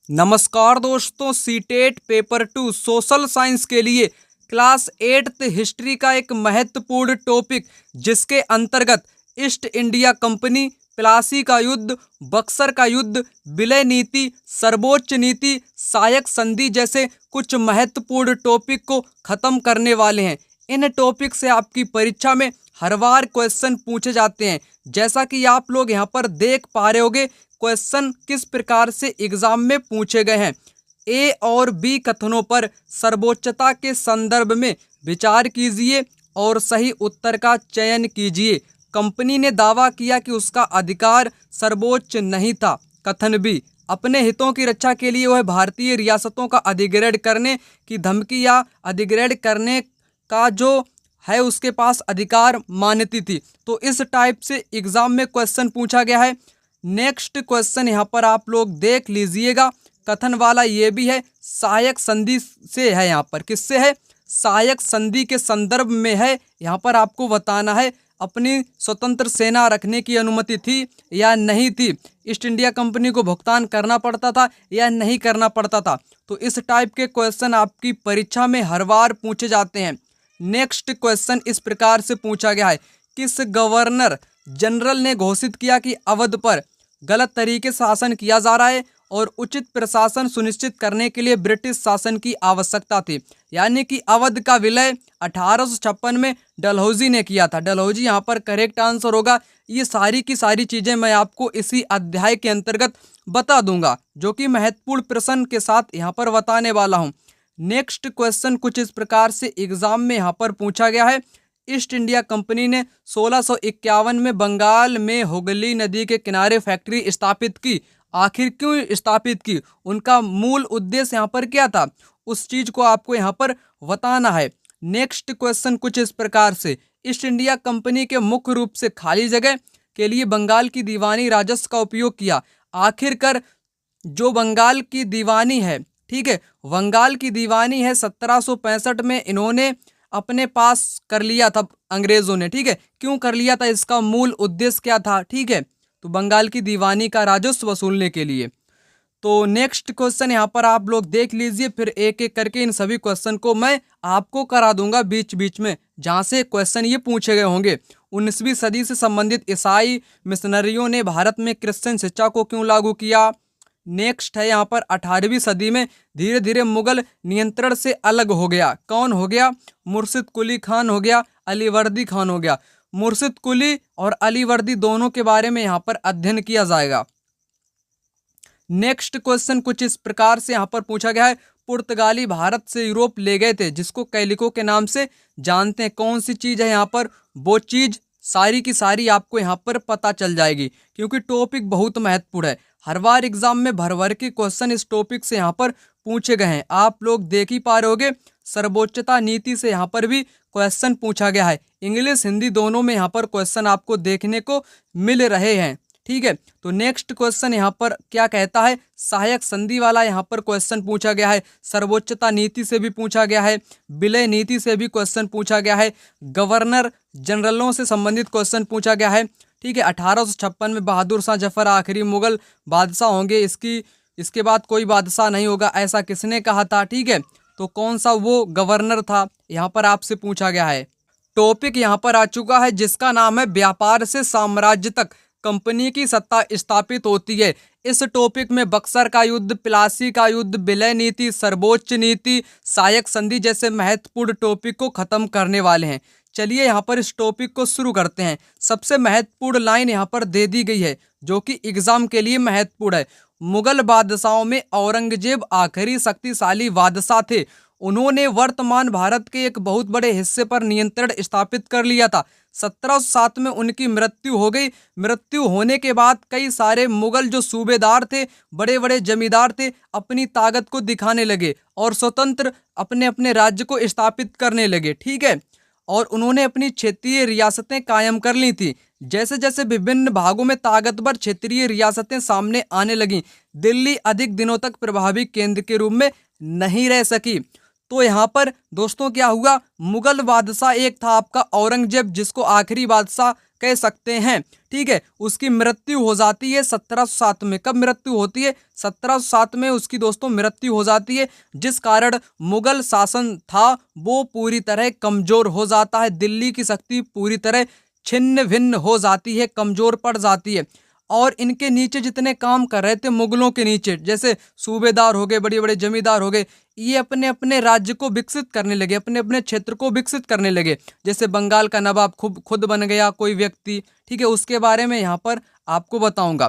नमस्कार दोस्तों, CTET paper 2 social science के लिए क्लास 8th हिस्ट्री का एक महत्वपूर्ण टॉपिक जिसके अंतर्गत ईस्ट इंडिया कंपनी, प्लासी का युद्ध, बक्सर का युद्ध, विलय नीति, सर्वोच्च नीति, सायक संधि जैसे कुछ महत्वपूर्ण टॉपिक को खत्म करने वाले हैं। इन टॉपिक से आपकी परीक्षा में हर बार क्वेश्चन पूछे जाते हैं। जैसा कि आप लोग यहाँ पर देख पा रहे होंगे, क्वेश्चन किस प्रकार से एग्जाम में पूछे गए हैं। ए और बी कथनों पर सर्वोच्चता के संदर्भ में विचार कीजिए और सही उत्तर का चयन कीजिए। कंपनी ने दावा किया कि उसका अधिकार सर्वोच्च नहीं था। कथन बी, अपने हितों की रक्षा के लिए वह भारतीय रियासतों का अधिग्रहण करने की धमकी या अधिग्रहण करने का जो है उसके पास अधिकार मानती थी। तो इस टाइप से एग्जाम में क्वेश्चन पूछा गया है। नेक्स्ट क्वेश्चन यहाँ पर आप लोग देख लीजिएगा। कथन वाला ये भी है, सहायक संधि से है। यहाँ पर किससे है? सहायक संधि के संदर्भ में है। यहाँ पर आपको बताना है अपनी स्वतंत्र सेना रखने की अनुमति थी या नहीं थी, ईस्ट इंडिया कंपनी को भुगतान करना पड़ता था या नहीं करना पड़ता था। तो इस टाइप के क्वेश्चन आपकी परीक्षा में हर बार पूछे जाते हैं। नेक्स्ट क्वेश्चन इस प्रकार से पूछा गया है, किस गवर्नर जनरल ने घोषित किया कि अवध पर गलत तरीके से शासन किया जा रहा है और उचित प्रशासन सुनिश्चित करने के लिए ब्रिटिश शासन की आवश्यकता थी। यानी कि अवध का विलय 1856 में डलहौजी ने किया था। डलहौजी यहाँ पर करेक्ट आंसर होगा। ये सारी की सारी चीज़ें मैं आपको इसी अध्याय के अंतर्गत बता दूंगा, जो कि महत्वपूर्ण प्रश्न के साथ यहाँ पर बताने वाला हूँ। नेक्स्ट क्वेश्चन कुछ इस प्रकार से एग्जाम में यहाँ पर पूछा गया है, ईस्ट इंडिया कंपनी ने 1651 में बंगाल में हुगली नदी के किनारे फैक्ट्री स्थापित की। आखिर क्यों स्थापित की? उनका मूल उद्देश्य यहाँ पर क्या था? उस चीज को आपको यहाँ पर बताना है। नेक्स्ट क्वेश्चन कुछ इस प्रकार से, ईस्ट इंडिया कंपनी के मुख्य रूप से खाली जगह के लिए बंगाल की दीवानी राजस्व का उपयोग किया। आखिरकार जो बंगाल की दीवानी है, ठीक है, बंगाल की दीवानी है 1765 में इन्होंने अपने पास कर लिया था अंग्रेजों ने। ठीक है, क्यों कर लिया था? इसका मूल उद्देश्य क्या था? ठीक है, तो बंगाल की दीवानी का राजस्व वसूलने के लिए। तो नेक्स्ट क्वेश्चन यहाँ पर आप लोग देख लीजिए, फिर एक एक करके इन सभी क्वेश्चन को मैं आपको करा दूंगा बीच बीच में, जहाँ से क्वेश्चन ये पूछे गए होंगे। 19वीं सदी से संबंधित ईसाई मिशनरियों ने भारत में क्रिश्चियन शिक्षा को क्यों लागू किया? नेक्स्ट है यहाँ पर 18वीं सदी में धीरे धीरे मुगल नियंत्रण से अलग हो गया। कौन हो गया? मुर्शिद कुली खान हो गया, अलीवर्दी खान हो गया। मुर्शिद कुली और अलीवर्दी दोनों के बारे में यहाँ पर अध्ययन किया जाएगा। नेक्स्ट क्वेश्चन कुछ इस प्रकार से यहाँ पर पूछा गया है, पुर्तगाली भारत से यूरोप ले गए थे जिसको कैलिको के नाम से जानते हैं। कौन सी चीज है यहाँ पर? वो चीज सारी की सारी आपको यहाँ पर पता चल जाएगी, क्योंकि टॉपिक बहुत महत्वपूर्ण है। हर बार एग्जाम में भर भर के क्वेश्चन इस टॉपिक से यहाँ पर पूछे गए हैं। आप लोग देख ही पा रहे होगे, सर्वोच्चता नीति से यहाँ पर भी क्वेश्चन पूछा गया है। इंग्लिश हिंदी दोनों में यहाँ पर क्वेश्चन आपको देखने को मिल रहे हैं। ठीक है, तो नेक्स्ट क्वेश्चन यहाँ पर क्या कहता है? सहायक संधि वाला यहाँ पर क्वेश्चन पूछा गया है। सर्वोच्चता नीति से भी पूछा गया है, विलय नीति से भी क्वेश्चन पूछा गया है, गवर्नर जनरलों से संबंधित क्वेश्चन पूछा गया है। ठीक है, 1856 में बहादुर शाह जफर आखिरी मुगल बादशाह होंगे, इसके बाद कोई बादशाह नहीं होगा, ऐसा किसने कहा था? ठीक है, तो कौन सा वो गवर्नर था, यहाँ पर आपसे पूछा गया है। टॉपिक यहाँ पर आ चुका है जिसका नाम है व्यापार से साम्राज्य तक कंपनी की सत्ता स्थापित होती है। इस टॉपिक में बक्सर का युद्ध, प्लासी का युद्ध, विलय नीति, सर्वोच्च नीति, सहायक संधि जैसे महत्वपूर्ण टॉपिक को खत्म करने वाले हैं। चलिए यहाँ पर इस टॉपिक को शुरू करते हैं। सबसे महत्वपूर्ण लाइन यहाँ पर दे दी गई है जो कि एग्जाम के लिए महत्वपूर्ण है। मुगल बादशाहों में औरंगजेब आखिरी शक्तिशाली बादशाह थे। उन्होंने वर्तमान भारत के एक बहुत बड़े हिस्से पर नियंत्रण स्थापित कर लिया था। 1707 में उनकी मृत्यु हो गई। मृत्यु होने के बाद कई सारे मुगल जो सूबेदार थे, बड़े बड़े जमींदार थे, अपनी ताकत को दिखाने लगे और स्वतंत्र अपने अपने राज्य को स्थापित करने लगे। ठीक है, और उन्होंने अपनी क्षेत्रीय रियासतें कायम कर ली थी। जैसे जैसे विभिन्न भागों में ताकतवर क्षेत्रीय रियासतें सामने आने लगीं, दिल्ली अधिक दिनों तक प्रभावी केंद्र के रूप में नहीं रह सकी। तो यहाँ पर दोस्तों क्या हुआ? मुगल बादशाह एक था आपका औरंगजेब, जिसको आखिरी बादशाह कह सकते हैं। ठीक है, उसकी मृत्यु हो जाती है 1707 में। कब मृत्यु होती है? 1707 में उसकी दोस्तों मृत्यु हो जाती है, जिस कारण मुगल शासन था वो पूरी तरह कमजोर हो जाता है। दिल्ली की शक्ति पूरी तरह छिन्न भिन्न हो जाती है, कमजोर पड़ जाती है। और इनके नीचे जितने काम कर रहे थे मुगलों के नीचे, जैसे सूबेदार हो गए, बड़े बड़े जमींदार हो गए, ये अपने अपने राज्य को विकसित करने लगे, अपने अपने क्षेत्र को विकसित करने लगे। जैसे बंगाल का नवाब खुद बन गया कोई व्यक्ति। ठीक है, उसके बारे में यहाँ पर आपको बताऊंगा।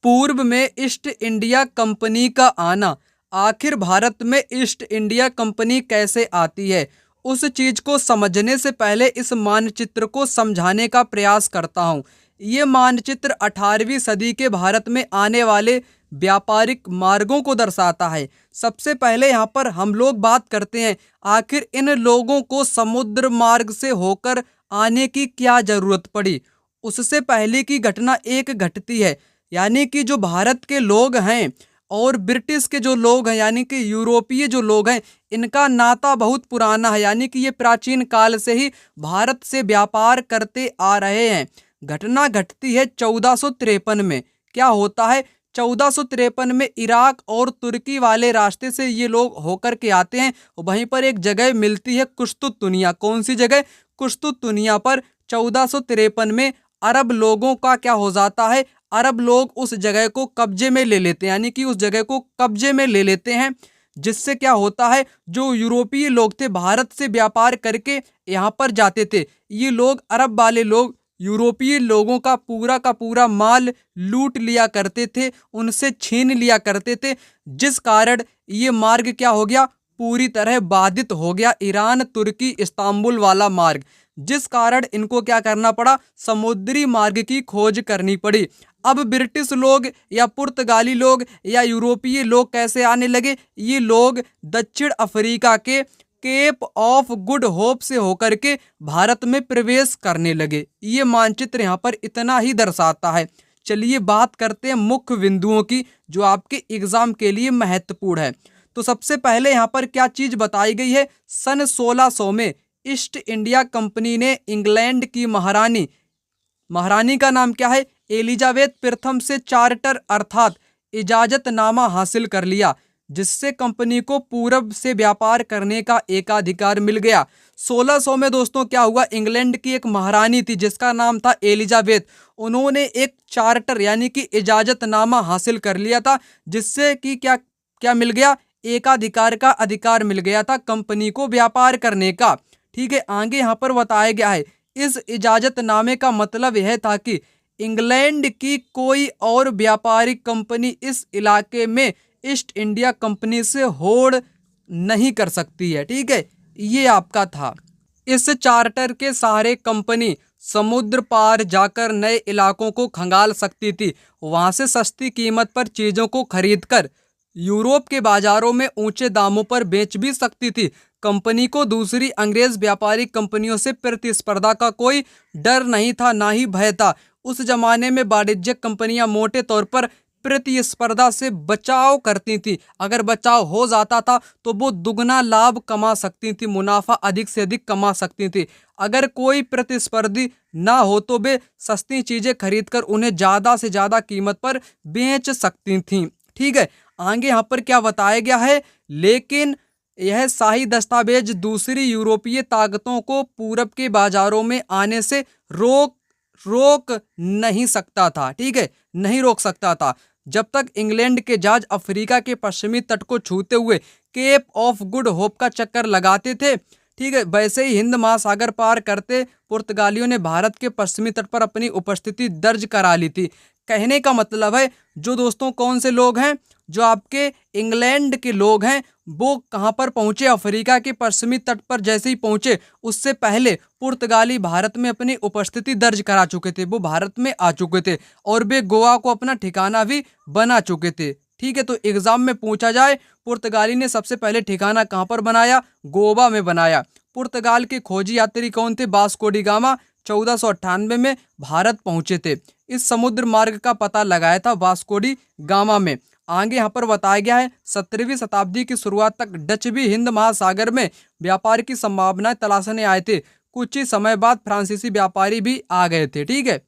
पूर्व में ईस्ट इंडिया कंपनी का आना, आखिर भारत में ईस्ट इंडिया कंपनी कैसे आती है, उस चीज को समझने से पहले इस मानचित्र को समझाने का प्रयास करता हूँ। ये मानचित्र 18वीं सदी के भारत में आने वाले व्यापारिक मार्गों को दर्शाता है। सबसे पहले यहाँ पर हम लोग बात करते हैं, आखिर इन लोगों को समुद्र मार्ग से होकर आने की क्या जरूरत पड़ी। उससे पहले की घटना एक घटती है, यानी कि जो भारत के लोग हैं और ब्रिटिश के जो लोग हैं, यानी कि यूरोपीय जो लोग हैं, इनका नाता बहुत पुराना है, यानी कि ये प्राचीन काल से ही भारत से व्यापार करते आ रहे हैं। घटना घटती है 1453 में। क्या होता है? 1453 में इराक और तुर्की वाले रास्ते से ये लोग होकर के आते हैं। वहीं पर एक जगह मिलती है कुश्तुतुनिया। कौन सी जगह? कुश्तुतुनिया पर 1453 में अरब लोगों का क्या हो जाता है, अरब लोग उस जगह को कब्जे में ले लेते हैं, यानी कि उस जगह को कब्जे में ले लेते हैं। जिससे क्या होता है, जो यूरोपीय लोग थे भारत से व्यापार करके यहाँ पर जाते थे, ये लोग अरब वाले लोग यूरोपीय लोगों का पूरा माल लूट लिया करते थे, उनसे छीन लिया करते थे। जिस कारण ये मार्ग क्या हो गया, पूरी तरह बाधित हो गया, ईरान तुर्की इस्तांबुल वाला मार्ग। जिस कारण इनको क्या करना पड़ा, समुद्री मार्ग की खोज करनी पड़ी। अब ब्रिटिश लोग या पुर्तगाली लोग या यूरोपीय लोग कैसे आने लगे, ये लोग दक्षिण अफ्रीका के केप ऑफ गुड होप से होकर के भारत में प्रवेश करने लगे। ये मानचित्र यहाँ पर इतना ही दर्शाता है। चलिए बात करते हैं मुख्य बिंदुओं की जो आपके एग्जाम के लिए महत्वपूर्ण है। तो सबसे पहले यहाँ पर क्या चीज बताई गई है, सन 1600 में ईस्ट इंडिया कंपनी ने इंग्लैंड की महारानी का नाम क्या है, एलिजाबेथ प्रथम से चार्टर अर्थात इजाजतनामा हासिल कर लिया, जिससे कंपनी को पूरब से व्यापार करने का एकाधिकार मिल गया। 1600 में दोस्तों क्या हुआ, इंग्लैंड की एक महारानी थी जिसका नाम था एलिजाबेथ। उन्होंने एक चार्टर यानी कि इजाजतनामा हासिल कर लिया था, जिससे कि क्या क्या मिल गया, एकाधिकार का अधिकार मिल गया था कंपनी को व्यापार करने का। ठीक है, आगे यहाँ पर बताया गया है, इस इजाजतनामे का मतलब यह था कि इंग्लैंड की कोई और व्यापारिक कंपनी इस इलाके में ईस्ट इंडिया कंपनी से होड़ नहीं कर सकती है। ठीक है, ये आपका था। इस चार्टर के सहारे कंपनी समुद्र पार जाकर नए इलाकों को खंगाल सकती थी, वहां से सस्ती कीमत पर चीजों को खरीदकर यूरोप के बाजारों में ऊंचे दामों पर बेच भी सकती थी। कंपनी को दूसरी अंग्रेज व्यापारिक कंपनियों से प्रतिस्पर्धा का कोई डर नहीं था, ना ही भय था। उस जमाने में वाणिज्यिक कंपनियां मोटे तौर पर प्रतिस्पर्धा से बचाव करती थी। अगर बचाव हो जाता था तो वो दुगना लाभ कमा सकती थी, मुनाफा अधिक से अधिक कमा सकती थी। अगर कोई प्रतिस्पर्धी ना हो तो वे सस्ती चीजें खरीदकर उन्हें ज्यादा से ज्यादा कीमत पर बेच सकती थीं। ठीक है, आगे यहाँ पर क्या बताया गया है, लेकिन यह शाही दस्तावेज दूसरी यूरोपीय ताकतों को पूरब के बाजारों में आने से रोक नहीं सकता था। ठीक है, नहीं रोक सकता था। जब तक इंग्लैंड के जहाज अफ्रीका के पश्चिमी तट को छूते हुए केप ऑफ गुड होप का चक्कर लगाते थे, ठीक है, वैसे ही हिंद महासागर पार करते पुर्तगालियों ने भारत के पश्चिमी तट पर अपनी उपस्थिति दर्ज करा ली थी। कहने का मतलब है, जो दोस्तों कौन से लोग हैं, जो आपके इंग्लैंड के लोग हैं, वो कहाँ पर पहुंचे, अफ्रीका के पश्चिमी तट पर जैसे ही पहुंचे उससे पहले पुर्तगाली भारत में अपनी उपस्थिति दर्ज करा चुके थे, वो भारत में आ चुके थे और वे गोवा को अपना ठिकाना भी बना चुके थे। ठीक है, तो एग्जाम में पूछा जाए पुर्तगाली ने सबसे पहले ठिकाना कहाँ पर बनाया, गोवा में बनाया। पुर्तगाल के खोजी यात्री कौन थे, वास्को डी गामा 1498 में भारत पहुंचे थे। इस समुद्र मार्ग का पता लगाया था वास्को डी गामा में। आगे यहाँ पर बताया गया है 17वीं शताब्दी की शुरुआत तक डच भी हिंद महासागर में व्यापार की संभावनाएं तलाशने आए थे। कुछ ही समय बाद फ्रांसीसी व्यापारी भी आ गए थे। ठीक है,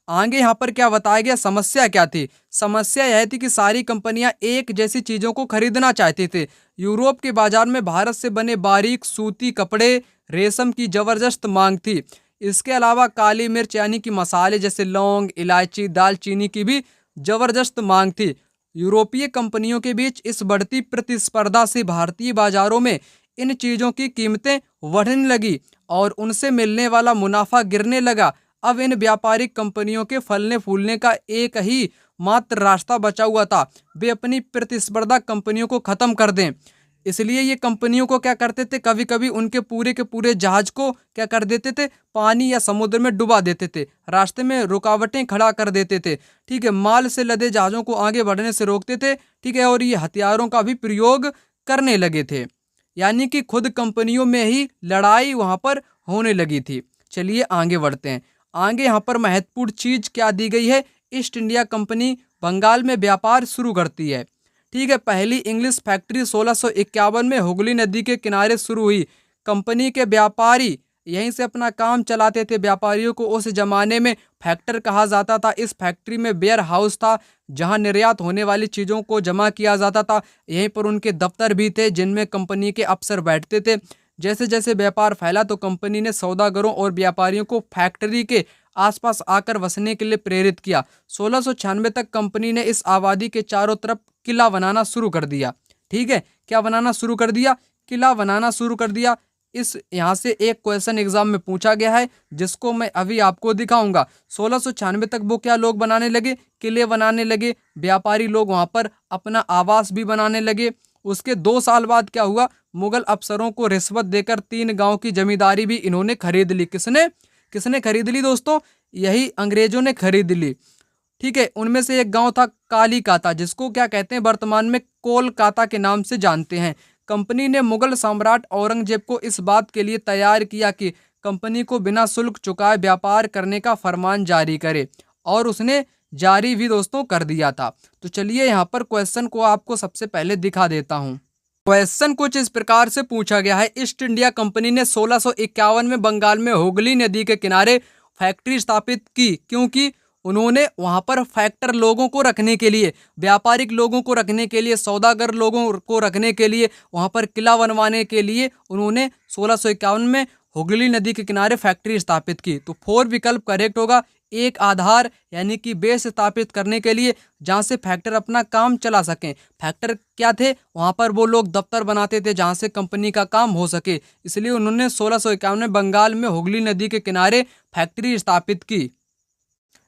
आगे यहाँ पर क्या बताया गया, समस्या क्या थी। समस्या यह थी कि सारी कंपनियां एक जैसी चीजों को खरीदना चाहते थे। यूरोप के बाजार में भारत से बने बारीक सूती कपड़े, रेशम की जबरदस्त मांग थी। इसके अलावा काली मिर्च यानी कि मसाले जैसे लौंग, इलायची, दालचीनी की भी जबरदस्त मांग थी। यूरोपीय कंपनियों के बीच इस बढ़ती प्रतिस्पर्धा से भारतीय बाजारों में इन चीजों की कीमतें बढ़ने लगी और उनसे मिलने वाला मुनाफा गिरने लगा। अब इन व्यापारिक कंपनियों के फलने फूलने का एक ही मात्र रास्ता बचा हुआ था, वे अपनी प्रतिस्पर्धा कंपनियों को खत्म कर दें। इसलिए ये कंपनियों को क्या करते थे, कभी कभी उनके पूरे के पूरे जहाज को क्या कर देते थे, पानी या समुद्र में डुबा देते थे, रास्ते में रुकावटें खड़ा कर देते थे। ठीक है, माल से लदे जहाजों को आगे बढ़ने से रोकते थे। ठीक है, और ये हथियारों का भी प्रयोग करने लगे थे, यानी कि खुद कंपनियों में ही लड़ाई वहां पर होने लगी थी। चलिए आगे बढ़ते हैं। आगे यहाँ पर महत्वपूर्ण चीज क्या दी गई है, ईस्ट इंडिया कंपनी बंगाल में व्यापार शुरू करती है। ठीक है, पहली इंग्लिश फैक्ट्री 1651 में हुगली नदी के किनारे शुरू हुई। कंपनी के व्यापारी यहीं से अपना काम चलाते थे। व्यापारियों को उस जमाने में फैक्टर कहा जाता था। इस फैक्ट्री में वेयर हाउस था जहां निर्यात होने वाली चीज़ों को जमा किया जाता था। यहीं पर उनके दफ्तर भी थे जिनमें कंपनी के अफसर बैठते थे। जैसे जैसे व्यापार फैला तो कंपनी ने सौदागरों और व्यापारियों को फैक्ट्री के आसपास आकर बसने के लिए प्रेरित किया। 1696 तक कंपनी ने इस आबादी के चारों तरफ किला बनाना शुरू कर दिया। ठीक है, क्या बनाना शुरू कर दिया, किला बनाना शुरू कर दिया। इस यहाँ से एक क्वेश्चन एग्जाम में पूछा गया है जिसको मैं अभी आपको दिखाऊंगा। 1696 तक वो क्या लोग बनाने लगे, किले बनाने लगे, व्यापारी लोग वहां पर अपना आवास भी बनाने लगे। उसके 2 साल बाद क्या हुआ, मुगल अफसरों को रिश्वत देकर 3 गांव की जमींदारी भी इन्होंने खरीद ली। किसने किसने खरीद ली दोस्तों, यही अंग्रेजों ने खरीद ली। ठीक है, उनमें से एक गांव था कालीकाता, जिसको क्या कहते हैं वर्तमान में कोलकाता के नाम से जानते हैं। कंपनी ने मुगल सम्राट औरंगजेब को इस बात के लिए तैयार किया कि कंपनी को बिना शुल्क चुकाए व्यापार करने का फरमान जारी करे, और उसने जारी भी दोस्तों कर दिया था। तो चलिए यहाँ पर क्वेश्चन को आपको सबसे पहले दिखा देता हूँ। क्वेश्चन कुछ इस प्रकार से पूछा गया है, ईस्ट इंडिया कंपनी ने 1651 में बंगाल में हुगली नदी के किनारे फैक्ट्री स्थापित की, क्योंकि उन्होंने वहां पर फैक्टर लोगों को रखने के लिए, व्यापारिक लोगों को रखने के लिए, सौदागर लोगों को रखने के लिए, वहां पर किला बनवाने के लिए उन्होंने 1651 में हुगली नदी के किनारे फैक्ट्री स्थापित की। तो 4 विकल्प करेक्ट होगा। एक आधार यानी कि बेस स्थापित करने के लिए जहां से फैक्टर अपना काम चला सकें। फैक्टर क्या थे, वहां पर वो लोग दफ्तर बनाते थे जहां से कंपनी का काम हो सके, इसलिए उन्होंने 1651 में बंगाल में हुगली नदी के किनारे फैक्ट्री स्थापित की।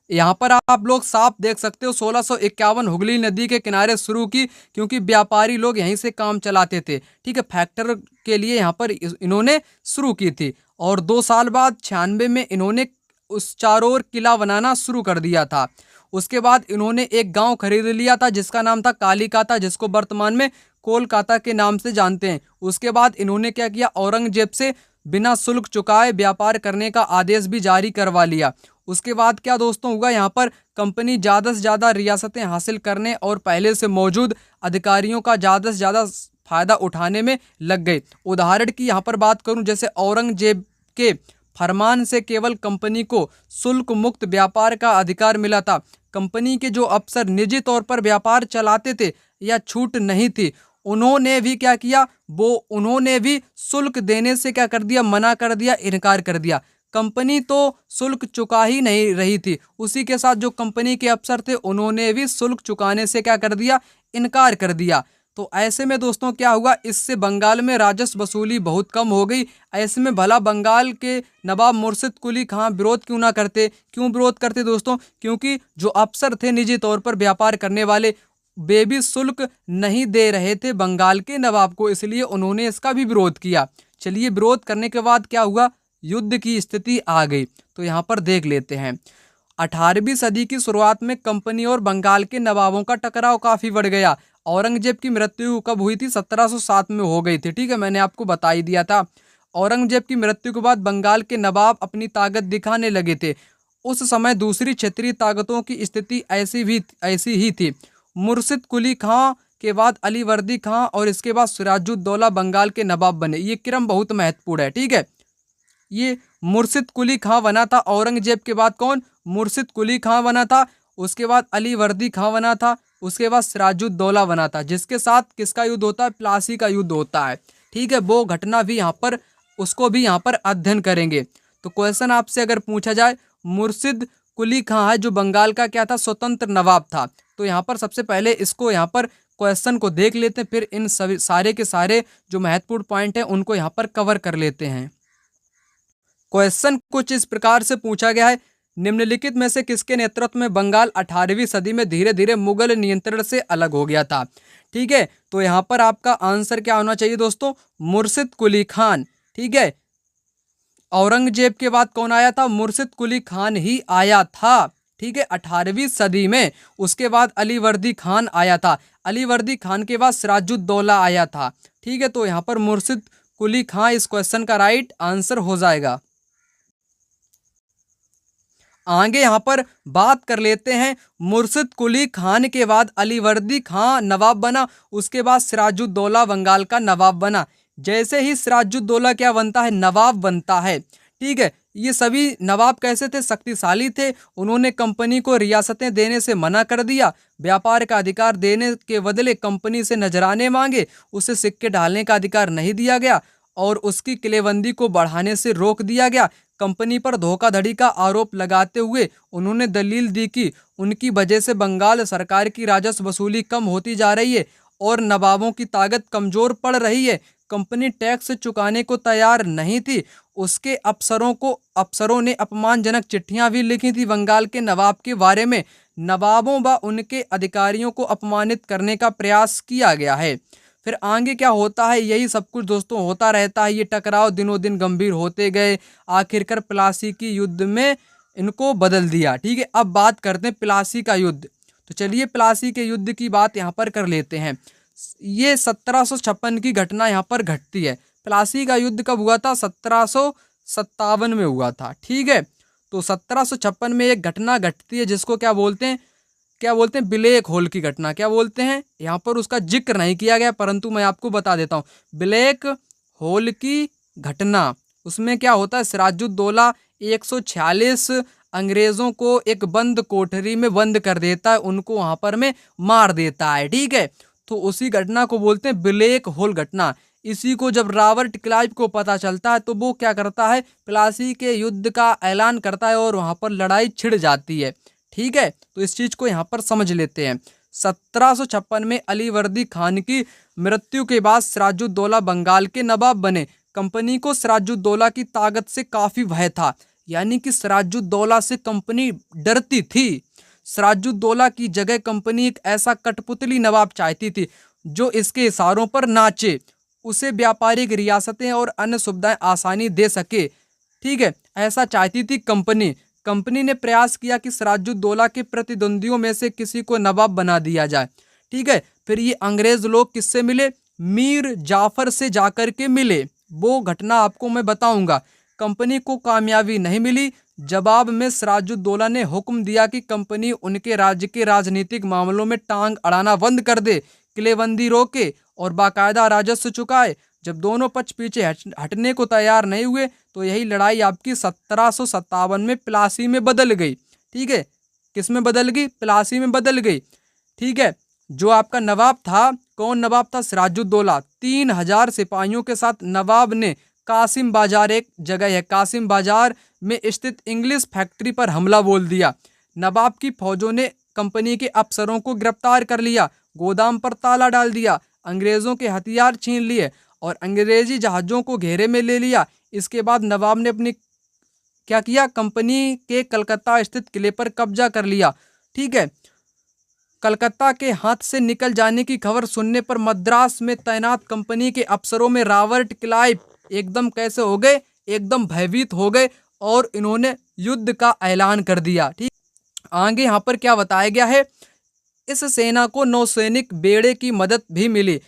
यहाँ पर आप लोग साफ देख सकते हो 1651 हुगली नदी के किनारे शुरू की, क्योंकि व्यापारी लोग यहीं से काम चलाते थे। ठीक है, फैक्टर के लिए यहाँ पर इन्होंने शुरू की थी, और 2 साल बाद 96 में इन्होंने उस चारों ओर किला बनाना शुरू कर दिया था। उसके बाद इन्होंने एक गांव खरीद लिया था जिसका नाम था कालीकाता, जिसको वर्तमान में कोलकाता के नाम से जानते हैं। उसके बाद इन्होंने क्या किया, औरंगजेब से बिना शुल्क चुकाए व्यापार करने का आदेश भी जारी करवा लिया। उसके बाद क्या दोस्तों हुआ, यहाँ पर कंपनी ज़्यादा से ज़्यादा रियासतें हासिल करने और पहले से मौजूद अधिकारियों का ज़्यादा से ज़्यादा फायदा उठाने में लग गई। उदाहरण की यहाँ पर बात करूँ, जैसे औरंगजेब के फरमान से केवल कंपनी को शुल्क मुक्त व्यापार का अधिकार मिला था। कंपनी के जो अफसर निजी तौर पर व्यापार चलाते थे या छूट नहीं थी, उन्होंने भी क्या किया, उन्होंने भी शुल्क देने से क्या कर दिया, मना कर दिया, इनकार कर दिया। कंपनी तो शुल्क चुका ही नहीं रही थी, उसी के साथ जो कंपनी के अफसर थे उन्होंने भी शुल्क चुकाने से क्या कर दिया, इनकार कर दिया। तो ऐसे में दोस्तों क्या हुआ, इससे बंगाल में राजस्व वसूली बहुत कम हो गई। ऐसे में भला बंगाल के नवाब मुर्शिद कुली खां विरोध क्यों ना करते, क्यों विरोध करते दोस्तों, क्योंकि जो अफसर थे निजी तौर पर व्यापार करने वाले, वे भी शुल्क नहीं दे रहे थे बंगाल के नवाब को, इसलिए उन्होंने इसका भी विरोध किया। चलिए, विरोध करने के बाद क्या हुआ, युद्ध की स्थिति आ गई। तो यहाँ पर देख लेते हैं। 18वीं सदी की शुरुआत में कंपनी और बंगाल के नवाबों का टकराव काफी बढ़ गया। औरंगजेब की मृत्यु कब हुई थी, 1707 में हो गई थी। ठीक है, मैंने आपको बता ही दिया था। औरंगजेब की मृत्यु के बाद बंगाल के नवाब अपनी ताकत दिखाने लगे थे। उस समय दूसरी क्षेत्रीय ताकतों की स्थिति ऐसी ही थी। मुर्शिद कुली खां के बाद अली वर्दी खां और इसके बाद सिराजुद्दौला बंगाल के नवाब बने। ये क्रम बहुत महत्वपूर्ण है। ठीक है, ये मुर्शिद कुली खां बना था। औरंगजेब के बाद कौन? मुर्शिद कुली खां बना था। उसके बाद अली वर्दी खां बना था। उसके बाद सिराजुद्दौला बना था, जिसके साथ किसका युद्ध होता है? प्लासी का युद्ध होता है। ठीक है, वो घटना भी यहाँ पर, उसको भी यहाँ पर अध्ययन करेंगे। तो क्वेश्चन आपसे अगर पूछा जाए, मुर्शिद कुली खां है जो बंगाल का क्या था? स्वतंत्र नवाब था। तो यहाँ पर सबसे पहले इसको यहाँ पर क्वेश्चन को देख लेते हैं, फिर इन सभी सारे के सारे जो महत्वपूर्ण पॉइंट हैं उनको यहाँ पर कवर कर लेते हैं। क्वेश्चन कुछ इस प्रकार से पूछा गया है, निम्नलिखित में से किसके नेतृत्व में बंगाल 18वीं सदी में धीरे धीरे मुगल नियंत्रण से अलग हो गया था? ठीक है, तो यहाँ पर आपका आंसर क्या होना चाहिए दोस्तों? मुर्शिद कुली खान। ठीक है, औरंगजेब के बाद कौन आया था? मुर्शिद कुली खान ही आया था। ठीक है, 18वीं सदी में। उसके बाद अली वर्दी खान आया था। अली वर्दी खान के बाद सिराजुद्दौला आया था। ठीक है, तो यहाँ पर मुर्शिद कुली खान इस क्वेश्चन का राइट आंसर हो जाएगा। आगे यहाँ पर बात कर लेते हैं, मुर्शिद कुली खान के बाद अली वर्दी खान नवाब बना। उसके बाद सिराजुद्दौला बंगाल का नवाब बना। जैसे ही सिराजुद्दौला क्या बनता है? नवाब बनता है। ठीक है, ये सभी नवाब कैसे थे? शक्तिशाली थे। उन्होंने कंपनी को रियासतें देने से मना कर दिया, व्यापार का अधिकार देने के बदले कंपनी से नजराने मांगे, उसे सिक्के डालने का अधिकार नहीं दिया गया और उसकी किलेबंदी को बढ़ाने से रोक दिया गया। कंपनी पर धोखाधड़ी का आरोप लगाते हुए उन्होंने दलील दी कि उनकी वजह से बंगाल सरकार की राजस्व वसूली कम होती जा रही है और नवाबों की ताकत कमजोर पड़ रही है। कंपनी टैक्स चुकाने को तैयार नहीं थी। उसके अफसरों ने अपमानजनक चिट्ठियां भी लिखी थी बंगाल के नवाब के बारे में। नवाबों व उनके अधिकारियों को अपमानित करने का प्रयास किया गया है। फिर आगे क्या होता है? यही सब कुछ दोस्तों होता रहता है। ये टकराव दिनों दिन गंभीर होते गए, आखिरकार प्लासी की युद्ध में इनको बदल दिया। ठीक है, अब बात करते हैं प्लासी का युद्ध। तो चलिए प्लासी के युद्ध की बात यहाँ पर कर लेते हैं। ये 1756 की घटना यहाँ पर घटती है। प्लासी का युद्ध कब हुआ था? 1757 में हुआ था। ठीक है, तो 1756 में एक घटना घटती है जिसको क्या बोलते हैं? क्या बोलते हैं? ब्लैक होल की घटना। क्या बोलते हैं? यहाँ पर उसका जिक्र नहीं किया गया, परंतु मैं आपको बता देता हूँ। ब्लैक होल की घटना, उसमें क्या होता है? सिराजुद्दौला 146 अंग्रेजों को एक बंद कोठरी में बंद कर देता है, उनको वहां पर में मार देता है। ठीक है, तो उसी घटना को बोलते हैं ब्लैक होल घटना। इसी को जब रॉबर्ट क्लाइव को पता चलता है तो वो क्या करता है? प्लासी के युद्ध का ऐलान करता है और वहां पर लड़ाई छिड़ जाती है। ठीक है, तो इस चीज को यहाँ पर समझ लेते हैं। 1756 में अली वर्दी खान की मृत्यु के बाद सिराजुद्दौला बंगाल के नवाब बने। कंपनी को सिराजुद्दौला की ताकत से काफी भय था, यानी कि सिराजुद्दौला से कंपनी डरती थी। सिराजुद्दौला की जगह कंपनी एक ऐसा कठपुतली नवाब चाहती थी जो इसके इशारों पर नाचे, उसे व्यापारिक रियासतें और अन्य सुविधाएं आसानी दे सके। ठीक है, ऐसा चाहती थी कंपनी। कंपनी ने प्रयास किया कि सिराजुद्दौला के प्रतिद्वंदियों में से किसी को नवाब बना दिया जाए। ठीक है, फिर ये अंग्रेज लोग किससे मिले? मीर जाफर से जाकर के मिले। वो घटना आपको मैं बताऊंगा। कंपनी को कामयाबी नहीं मिली। जवाब में सिराजुद्दौला ने हुक्म दिया कि कंपनी उनके राज्य के राजनीतिक मामलों में टांग अड़ाना बंद कर दे, किलेबंदी रोके और बाकायदा राजस्व चुकाए। जब दोनों पक्ष पीछे हटने को तैयार नहीं हुए तो यही लड़ाई आपकी 1757 में प्लासी में बदल गई। ठीक है, किस में बदल गई? प्लासी में बदल गई। ठीक है, जो आपका नवाब था, कौन नवाब था? सिराजुद्दौला। 3000 सिपाहियों के साथ नवाब ने कासिम बाजार, एक जगह है कासिम बाजार में स्थित इंग्लिश फैक्ट्री पर हमला बोल दिया। नवाब की फौजों ने कंपनी के अफसरों को गिरफ्तार कर लिया, गोदाम पर ताला डाल दिया, अंग्रेजों के हथियार छीन लिए और अंग्रेजी जहाजों को घेरे में ले लिया। इसके बाद नवाब ने अपनी क्या किया? कंपनी के कलकत्ता स्थित किले पर कब्जा कर लिया। ठीक है, कलकत्ता के हाथ से निकल जाने की खबर सुनने पर मद्रास में तैनात कंपनी के अफसरों में रॉबर्ट क्लाइव एकदम कैसे हो गए? एकदम भयभीत हो गए और इन्होंने युद्ध का ऐलान कर दिया। ठीक, आगे यहाँ पर क्या बताया गया है? इस सेना को नौसैनिक बेड़े की मदद भी मिली।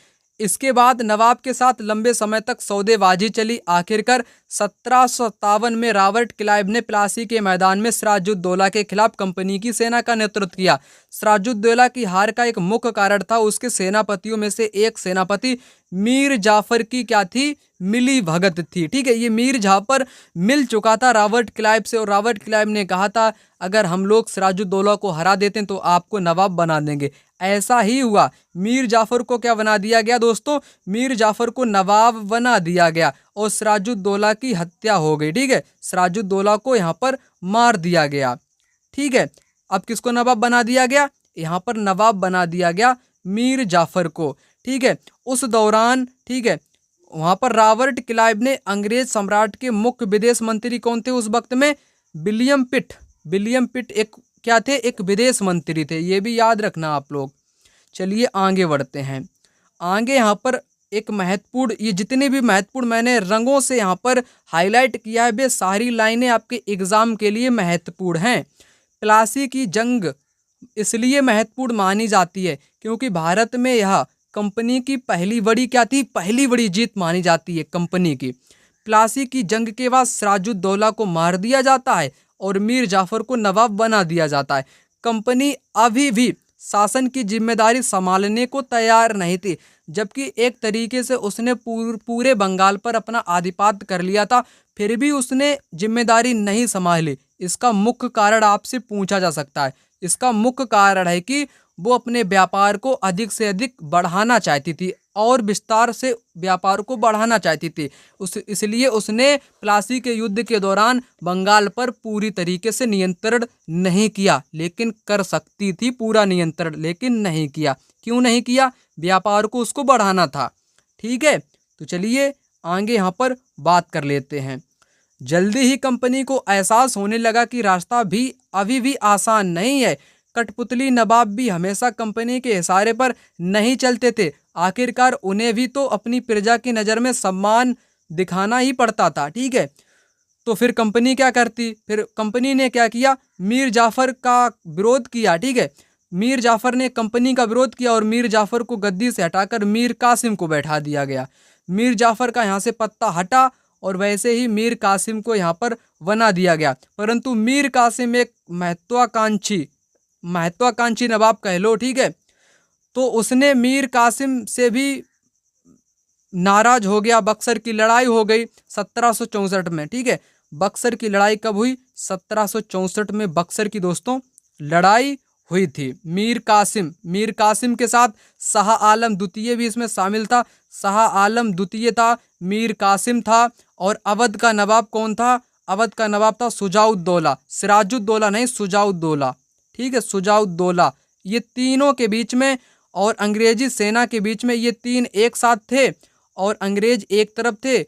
इसके बाद नवाब के साथ लंबे समय तक सौदेबाजी चली। आखिरकार 1757 में रॉबर्ट क्लाइव ने प्लासी के मैदान में सिराजुद्दौला के खिलाफ कंपनी की सेना का नेतृत्व किया। सिराजुद्दौला की हार का एक मुख्य कारण था उसके सेनापतियों में से एक सेनापति मीर जाफर की क्या थी, मिली भगत थी। ठीक है, ये मीर जाफर मिल चुका था रॉबर्ट क्लाइव से और रॉबर्ट क्लाइव ने कहा था अगर हम लोग सिराजुद्दौला को हरा देते हैं तो आपको नवाब बना देंगे। ऐसा ही हुआ। मीर जाफर को क्या बना दिया गया दोस्तों, मीर जाफर को नवाब बना दिया गया और सिराजुद्दौला की हत्या हो गई। ठीक है, सिराजुद्दौला को यहाँ पर मार दिया गया। ठीक है, अब किसको नवाब बना दिया गया, यहाँ पर नवाब बना दिया गया मीर जाफर को। ठीक है, उस दौरान ठीक है वहाँ पर रॉबर्ट क्लाइव ने अंग्रेज सम्राट के मुख्य विदेश मंत्री कौन थे उस वक्त में, विलियम पिट। विलियम पिट एक क्या थे, एक विदेश मंत्री थे, ये भी याद रखना आप लोग। चलिए आगे बढ़ते हैं। आगे यहाँ पर एक महत्वपूर्ण, ये जितने भी महत्वपूर्ण मैंने रंगों से यहाँ पर हाईलाइट किया है वे सारी लाइनें आपके एग्जाम के लिए महत्वपूर्ण हैं। प्लासी की जंग इसलिए महत्वपूर्ण मानी जाती है क्योंकि भारत में यह कंपनी की पहली बड़ी क्या थी, पहली बड़ी जीत मानी जाती है कंपनी की। प्लासी की जंग के बाद सिराजुद्दौला को मार दिया जाता है और मीर जाफर को नवाब बना दिया जाता है। कंपनी अभी भी शासन की जिम्मेदारी संभालने को तैयार नहीं थी, जबकि एक तरीके से उसने पूरे बंगाल पर अपना आधिपत्य कर लिया था, फिर भी उसने जिम्मेदारी नहीं संभाली। इसका मुख्य कारण आपसे पूछा जा सकता है। इसका मुख्य कारण है कि वो अपने व्यापार को अधिक से अधिक बढ़ाना चाहती थी और विस्तार से व्यापार को बढ़ाना चाहती थी। इसलिए उसने प्लासी के युद्ध के दौरान बंगाल पर पूरी तरीके से नियंत्रण नहीं किया, लेकिन कर सकती थी पूरा नियंत्रण, लेकिन नहीं किया। क्यों नहीं किया, व्यापार को उसको बढ़ाना था। ठीक है, तो चलिए आगे यहाँ पर बात कर लेते हैं। जल्दी ही कंपनी को एहसास होने लगा कि रास्ता भी अभी भी आसान नहीं है। कठपुतली नवाब भी हमेशा कंपनी के इशारे पर नहीं चलते थे, आखिरकार उन्हें भी तो अपनी प्रजा की नज़र में सम्मान दिखाना ही पड़ता था। ठीक है, तो फिर कंपनी क्या करती, फिर कंपनी ने क्या किया, मीर जाफर का विरोध किया। ठीक है, मीर जाफर ने कंपनी का विरोध किया और मीर जाफर को गद्दी से हटाकर मीर कासिम को बैठा दिया गया। मीर जाफर का यहाँ से पत्ता हटा और वैसे ही मीर कासिम को यहाँ पर बना दिया गया। परंतु मीर कासिम एक महत्वाकांक्षी नवाब कह लो। ठीक है, तो उसने मीर कासिम से भी नाराज हो गया। बक्सर की लड़ाई हो गई 1764 में। ठीक है, बक्सर की लड़ाई कब हुई, 1764 में बक्सर की दोस्तों लड़ाई हुई थी। मीर कासिम के साथ शाह आलम द्वितीय भी इसमें शामिल था। शाह आलम द्वितीय था, मीर कासिम था और अवध का नवाब कौन था, अवध का नवाब था शुजाउद्दौला। सिराजुद्दौला नहीं, शुजाउद्दौला। ठीक है, शुजाउद्दौला। ये तीनों के बीच में और अंग्रेजी सेना के बीच में ये तीन एक साथ थे और अंग्रेज एक तरफ थे।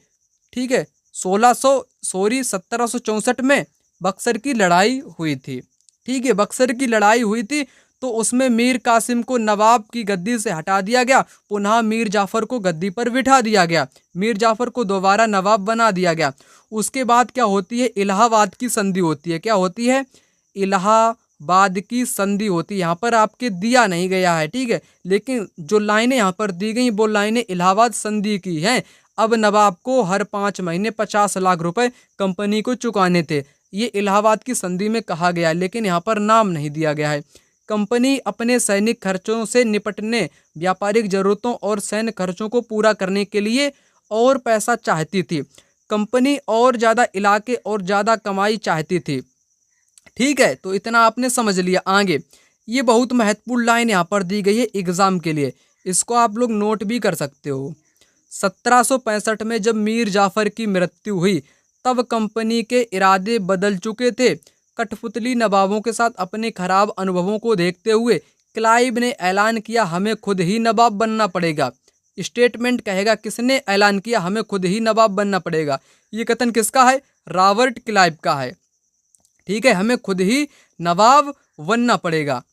ठीक है, 1764 में बक्सर की लड़ाई हुई थी। ठीक है, बक्सर की लड़ाई हुई थी तो उसमें मीर कासिम को नवाब की गद्दी से हटा दिया गया, पुनः मीर जाफर को गद्दी पर बिठा दिया गया। मीर जाफर को दोबारा नवाब बना दिया गया। उसके बाद क्या होती है, इलाहाबाद की संधि होती है। क्या होती है, इलाहाबाद की संधि होती है। यहाँ पर आपके दिया नहीं गया है। ठीक है, लेकिन जो लाइनें यहाँ पर दी गई वो लाइनें इलाहाबाद संधि की हैं। अब नवाब को हर 5 महीने 50 लाख रुपए कंपनी को चुकाने थे। ये इलाहाबाद की संधि में कहा गया है, लेकिन यहाँ पर नाम नहीं दिया गया है। कंपनी अपने सैनिक खर्चों से निपटने, व्यापारिक जरूरतों और सैन्य खर्चों को पूरा करने के लिए और पैसा चाहती थी। कंपनी और ज़्यादा इलाके और ज़्यादा कमाई चाहती थी। ठीक है, तो इतना आपने समझ लिया। आगे ये बहुत महत्वपूर्ण लाइन यहाँ पर दी गई है एग्जाम के लिए, इसको आप लोग नोट भी कर सकते हो। 1765 में जब मीर जाफर की मृत्यु हुई तब कंपनी के इरादे बदल चुके थे। कठपुतली नवाबों के साथ अपने खराब अनुभवों को देखते हुए क्लाइव ने ऐलान किया हमें खुद ही नवाब बनना पड़ेगा। स्टेटमेंट कहेगा, किसने ऐलान किया, हमें खुद ही नवाब बनना पड़ेगा। ये कथन किसका है, रॉबर्ट क्लाइव का है। ठीक है, हमें खुद ही नवाब बनना पड़ेगा।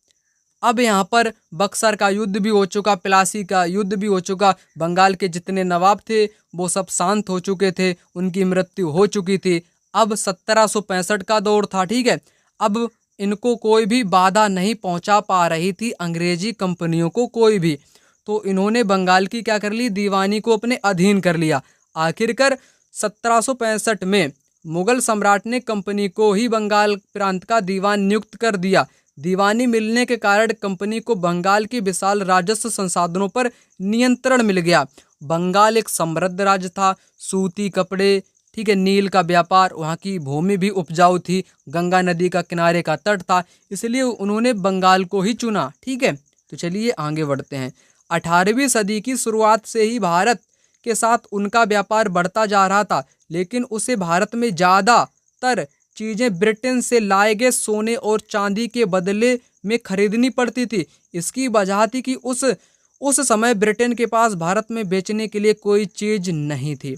अब यहाँ पर बक्सर का युद्ध भी हो चुका, प्लासी का युद्ध भी हो चुका, बंगाल के जितने नवाब थे वो सब शांत हो चुके थे, उनकी मृत्यु हो चुकी थी। अब 1765 का दौर था। ठीक है, अब इनको कोई भी बाधा नहीं पहुंचा पा रही थी अंग्रेजी कंपनियों को कोई भी। तो इन्होंने बंगाल की क्या कर ली, दीवानी को अपने अधीन कर लिया। आखिरकार 1765 में मुगल सम्राट ने कंपनी को ही बंगाल प्रांत का दीवान नियुक्त कर दिया। दीवानी मिलने के कारण कंपनी को बंगाल के विशाल राजस्व संसाधनों पर नियंत्रण मिल गया। बंगाल एक समृद्ध राज्य था, सूती कपड़े, ठीक है, नील का व्यापार, वहाँ की भूमि भी उपजाऊ थी, गंगा नदी का किनारे का तट था, इसलिए उन्होंने बंगाल को ही चुना। ठीक है, तो चलिए आगे बढ़ते हैं। 18वीं सदी की शुरुआत से ही भारत के साथ उनका व्यापार बढ़ता जा रहा था, लेकिन उसे भारत में ज़्यादातर चीज़ें ब्रिटेन से लाए गए सोने और चांदी के बदले में खरीदनी पड़ती थी। इसकी वजह थी कि उस समय ब्रिटेन के पास भारत में बेचने के लिए कोई चीज़ नहीं थी।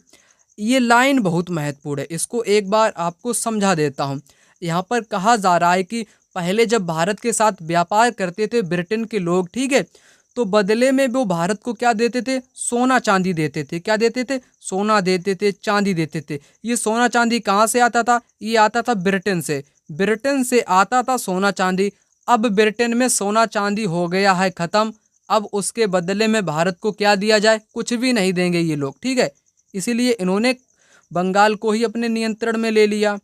ये लाइन बहुत महत्वपूर्ण है, इसको एक बार आपको समझा देता हूँ। यहाँ पर कहा जा रहा है कि पहले जब भारत के साथ व्यापार करते थे ब्रिटेन के लोग, ठीक है, तो बदले में वो भारत को क्या देते थे, सोना चांदी देते थे। क्या देते थे, सोना देते थे, चांदी देते थे। ये सोना चांदी कहाँ से आता था, ये आता था ब्रिटेन से। ब्रिटेन से आता था सोना चांदी। अब ब्रिटेन में सोना चांदी हो गया है ख़त्म। अब उसके बदले में भारत को क्या दिया जाए, कुछ भी नहीं देंगे ये लोग। ठीक है, इसीलिए इन्होंने बंगाल को ही अपने नियंत्रण में ले लिया।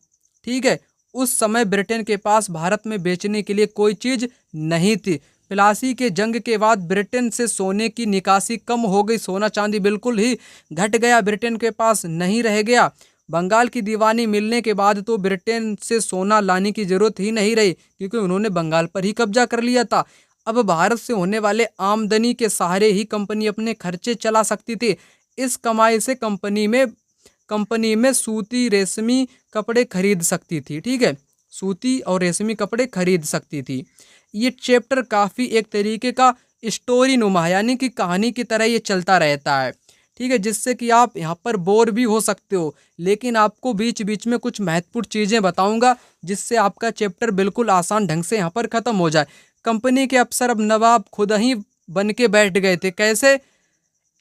ठीक है, उस समय ब्रिटेन के पास भारत में बेचने के लिए कोई चीज़ नहीं थी। प्लासी के जंग के बाद ब्रिटेन से सोने की निकासी कम हो गई, सोना चांदी बिल्कुल ही घट गया, ब्रिटेन के पास नहीं रह गया। बंगाल की दीवानी मिलने के बाद तो ब्रिटेन से सोना लाने की ज़रूरत ही नहीं रही, क्योंकि उन्होंने बंगाल पर ही कब्जा कर लिया था। अब भारत से होने वाले आमदनी के सहारे ही कंपनी अपने खर्चे चला सकती थी। इस कमाई से कंपनी में सूती रेशमी कपड़े खरीद सकती थी। ठीक है, सूती और रेशमी कपड़े खरीद सकती थी। ये चैप्टर काफ़ी एक तरीके का स्टोरी नुमा है, यानी कि कहानी की तरह ये चलता रहता है। ठीक है, जिससे कि आप यहाँ पर बोर भी हो सकते हो, लेकिन आपको बीच बीच में कुछ महत्वपूर्ण चीज़ें बताऊंगा, जिससे आपका चैप्टर बिल्कुल आसान ढंग से यहाँ पर ख़त्म हो जाए। कंपनी के अफसर अब नवाब खुद ही बन के बैठ गए थे। कैसे,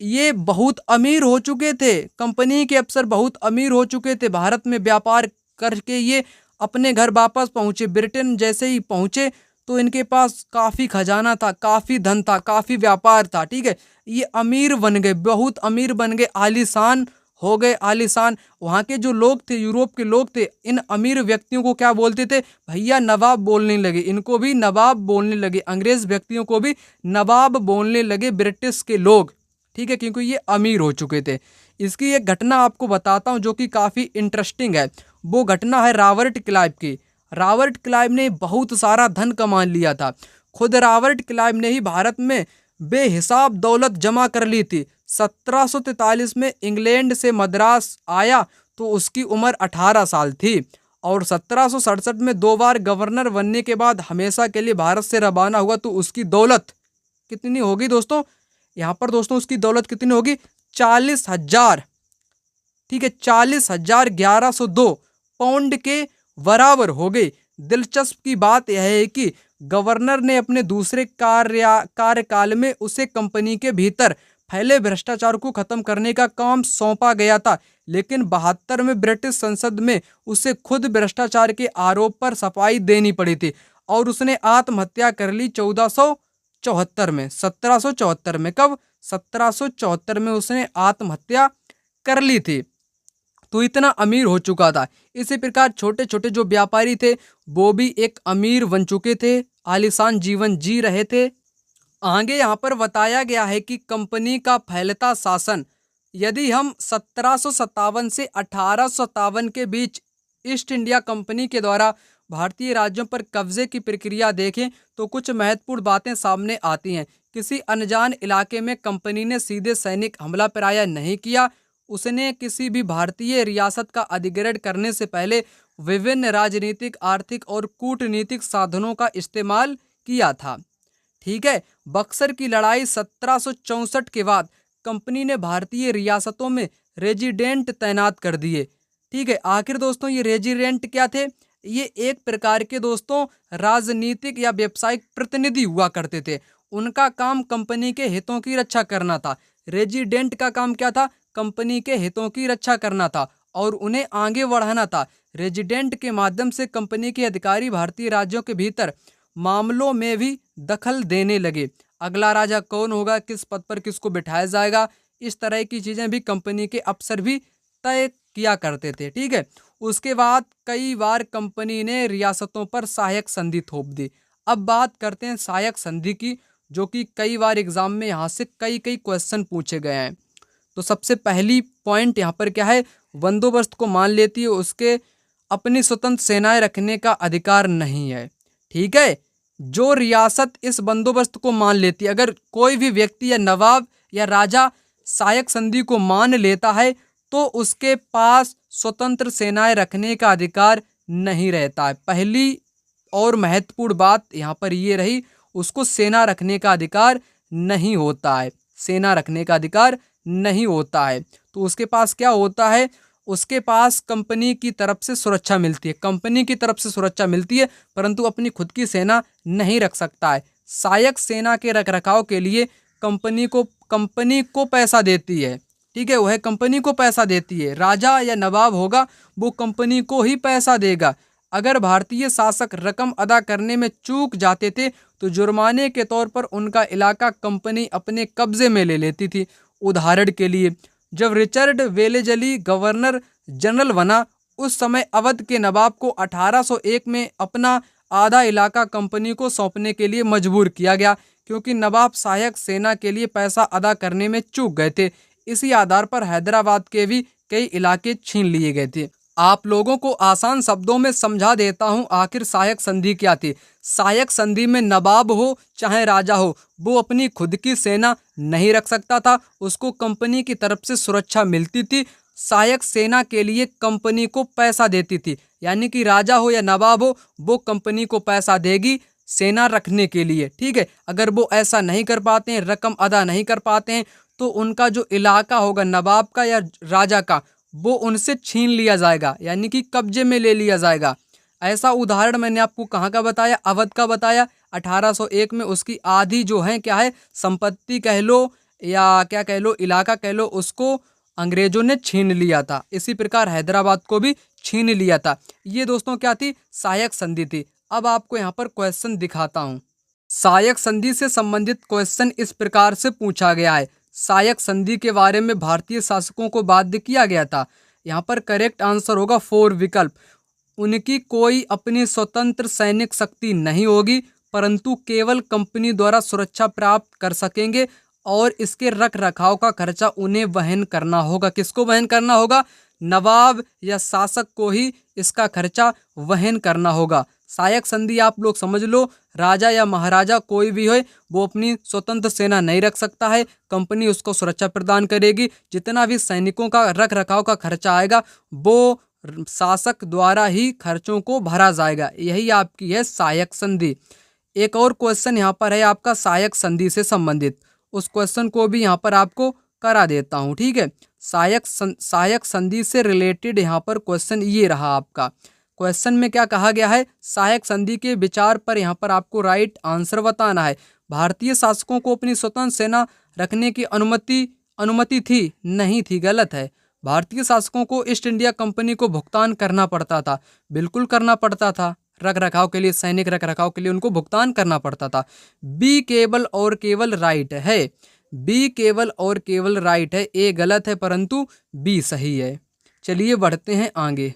ये बहुत अमीर हो चुके थे, कंपनी के अफसर बहुत अमीर हो चुके थे। भारत में व्यापार करके ये अपने घर वापस पहुँचे। ब्रिटेन जैसे ही पहुँचे तो इनके पास काफ़ी खजाना था, काफ़ी धन था, काफ़ी व्यापार था। ठीक है, ये अमीर बन गए, बहुत अमीर बन गए, आलीशान हो गए, आलीशान। वहाँ के जो लोग थे, यूरोप के लोग थे, इन अमीर व्यक्तियों को क्या बोलते थे, भैया नवाब बोलने लगे। इनको भी नवाब बोलने लगे, अंग्रेज व्यक्तियों को भी नवाब बोलने लगे ब्रिटिश के लोग। ठीक है, क्योंकि ये अमीर हो चुके थे। इसकी एक घटना आपको बताता हूँ जो कि काफ़ी इंटरेस्टिंग है। वो घटना है रॉबर्ट क्लाइव की। रॉबर्ट क्लाइव ने बहुत सारा धन कमा लिया था। खुद रॉबर्ट क्लाइव ने ही भारत में बेहिसाब दौलत जमा कर ली थी। 1743 में इंग्लैंड से मद्रास आया तो उसकी उम्र 18 साल थी, और 1767 में 2 बार गवर्नर बनने के बाद हमेशा के लिए भारत से रवाना हुआ तो उसकी दौलत कितनी होगी दोस्तों, यहाँ पर दोस्तों उसकी दौलत कितनी होगी, 40,000। ठीक है, 40,1102 पाउंड के बराबर हो गई। दिलचस्प की बात यह है कि गवर्नर ने अपने दूसरे कार्यकाल में उसे कंपनी के भीतर फैले भ्रष्टाचार को खत्म करने का काम सौंपा गया था, लेकिन 72 में ब्रिटिश संसद में उसे खुद भ्रष्टाचार के आरोप पर सफाई देनी पड़ी थी और उसने आत्महत्या कर ली 1474 में। 1774 में, कब, 1774 में उसने आत्महत्या कर ली थी। तो इतना अमीर हो चुका था। इसी प्रकार छोटे छोटे जो व्यापारी थे वो भी एक अमीर बन चुके थे, आलीशान जीवन जी रहे थे। आगे यहाँ पर बताया गया है कि कंपनी का फैलता शासन, यदि हम 1757 से 1857 के बीच ईस्ट इंडिया कंपनी के द्वारा भारतीय राज्यों पर कब्जे की प्रक्रिया देखें तो कुछ महत्वपूर्ण बातें सामने आती हैं। किसी अनजान इलाके में कंपनी ने सीधे सैनिक हमला प्राय नहीं किया। उसने किसी भी भारतीय रियासत का अधिग्रहण करने से पहले विभिन्न राजनीतिक, आर्थिक और कूटनीतिक साधनों का इस्तेमाल किया था। ठीक है, बक्सर की लड़ाई 1764 के बाद कंपनी ने भारतीय रियासतों में रेजिडेंट तैनात कर दिए। ठीक है, आखिर दोस्तों ये रेजिडेंट क्या थे, ये एक प्रकार के दोस्तों राजनीतिक या व्यावसायिक प्रतिनिधि हुआ करते थे। उनका काम कंपनी के हितों की रक्षा करना था। रेजिडेंट का काम क्या था, कंपनी के हितों की रक्षा करना था और उन्हें आगे बढ़ाना था। रेजिडेंट के माध्यम से कंपनी के अधिकारी भारतीय राज्यों के भीतर मामलों में भी दखल देने लगे। अगला राजा कौन होगा, किस पद पर किसको बिठाया जाएगा, इस तरह की चीज़ें भी कंपनी के अफसर भी तय किया करते थे। ठीक है। उसके बाद कई बार कंपनी ने रियासतों पर सहायक संधि थोप दी। अब बात करते हैं सहायक संधि की, जो कि कई बार एग्जाम में यहाँ से कई कई क्वेश्चन पूछे गए हैं। तो सबसे पहली पॉइंट यहाँ पर क्या है, बंदोबस्त को मान लेती है, उसके अपनी स्वतंत्र सेनाएं रखने का अधिकार नहीं है। ठीक है। जो रियासत इस बंदोबस्त को मान लेती है, अगर कोई भी व्यक्ति या नवाब या राजा सहायक संधि को मान लेता है तो उसके पास स्वतंत्र सेनाएं रखने का अधिकार नहीं रहता है। पहली और महत्वपूर्ण बात यहाँ पर ये रही, उसको सेना रखने का अधिकार नहीं होता है, सेना रखने का अधिकार नहीं होता है। तो उसके पास क्या होता है, उसके पास कंपनी की तरफ से सुरक्षा मिलती है, कंपनी की तरफ से सुरक्षा मिलती है, परंतु अपनी खुद की सेना नहीं रख सकता है। सहायक सेना के रखरखाव के लिए कंपनी को पैसा देती है। ठीक है, वह कंपनी को पैसा देती है। राजा या नवाब होगा वो कंपनी को ही पैसा देगा। अगर भारतीय शासक रकम अदा करने में चूक जाते थे तो जुर्माने के तौर पर उनका इलाका कंपनी अपने कब्जे में ले लेती थी। उदाहरण के लिए जब रिचर्ड वेलेजली गवर्नर जनरल बना, उस समय अवध के नवाब को 1801 में अपना आधा इलाका कंपनी को सौंपने के लिए मजबूर किया गया, क्योंकि नवाब सहायक सेना के लिए पैसा अदा करने में चूक गए थे। इसी आधार पर हैदराबाद के भी कई इलाके छीन लिए गए थे। आप लोगों को आसान शब्दों में समझा देता हूं, आखिर सहायक संधि क्या थी। सहायक संधि में नवाब हो चाहे राजा हो, वो अपनी खुद की सेना नहीं रख सकता था, उसको कंपनी की तरफ से सुरक्षा मिलती थी। सहायक सेना के लिए कंपनी को पैसा देती थी, यानी कि राजा हो या नवाब हो, वो कंपनी को पैसा देगी सेना रखने के लिए। ठीक है। अगर वो ऐसा नहीं कर पाते हैं, रकम अदा नहीं कर पाते हैं, तो उनका जो इलाका होगा नवाब का या राजा का, वो उनसे छीन लिया जाएगा, यानी कि कब्जे में ले लिया जाएगा। ऐसा उदाहरण मैंने आपको कहाँ का बताया, अवध का बताया। 1801 में उसकी आधी जो है क्या है, संपत्ति कह लो या क्या कह लो, इलाका कह लो, उसको अंग्रेजों ने छीन लिया था। इसी प्रकार हैदराबाद को भी छीन लिया था। ये दोस्तों क्या थी, सहायक संधि थी। अब आपको यहाँ पर क्वेश्चन दिखाता हूँ। सहायक संधि से संबंधित क्वेश्चन इस प्रकार से पूछा गया है। सहायक संधि के बारे में भारतीय शासकों को बाध्य किया गया था। यहाँ पर करेक्ट आंसर होगा 4 विकल्प। उनकी कोई अपनी स्वतंत्र सैनिक शक्ति नहीं होगी, परंतु केवल कंपनी द्वारा सुरक्षा प्राप्त कर सकेंगे और इसके रख रखाव का खर्चा उन्हें वहन करना होगा। किसको वहन करना होगा, नवाब या शासक को ही इसका खर्चा वहन करना होगा। सहायक संधि आप लोग समझ लो, राजा या महाराजा कोई भी हो, वो अपनी स्वतंत्र सेना नहीं रख सकता है, कंपनी उसको सुरक्षा प्रदान करेगी। जितना भी सैनिकों का रख रखाव का खर्चा आएगा वो शासक द्वारा ही खर्चों को भरा जाएगा। यही आपकी है सहायक संधि। एक और क्वेश्चन यहाँ पर है आपका सहायक संधि से संबंधित, उस क्वेश्चन को भी यहाँ पर आपको करा देता हूँ। ठीक है। सहायक संधि से रिलेटेड यहाँ पर क्वेश्चन ये रहा आपका। क्वेश्चन में क्या कहा गया है, सहायक संधि के विचार पर यहाँ पर आपको राइट आंसर बताना है। भारतीय शासकों को अपनी स्वतंत्र सेना रखने की अनुमति थी, नहीं थी, गलत है। भारतीय शासकों को ईस्ट इंडिया कंपनी को भुगतान करना पड़ता था, बिल्कुल करना पड़ता था। रख रखाव के लिए, सैनिक रख रखाव के लिए उनको भुगतान करना पड़ता था। बी केवल और केवल राइट है, बी केवल और केवल राइट है, ए गलत है, परंतु बी सही है। चलिए बढ़ते हैं आगे।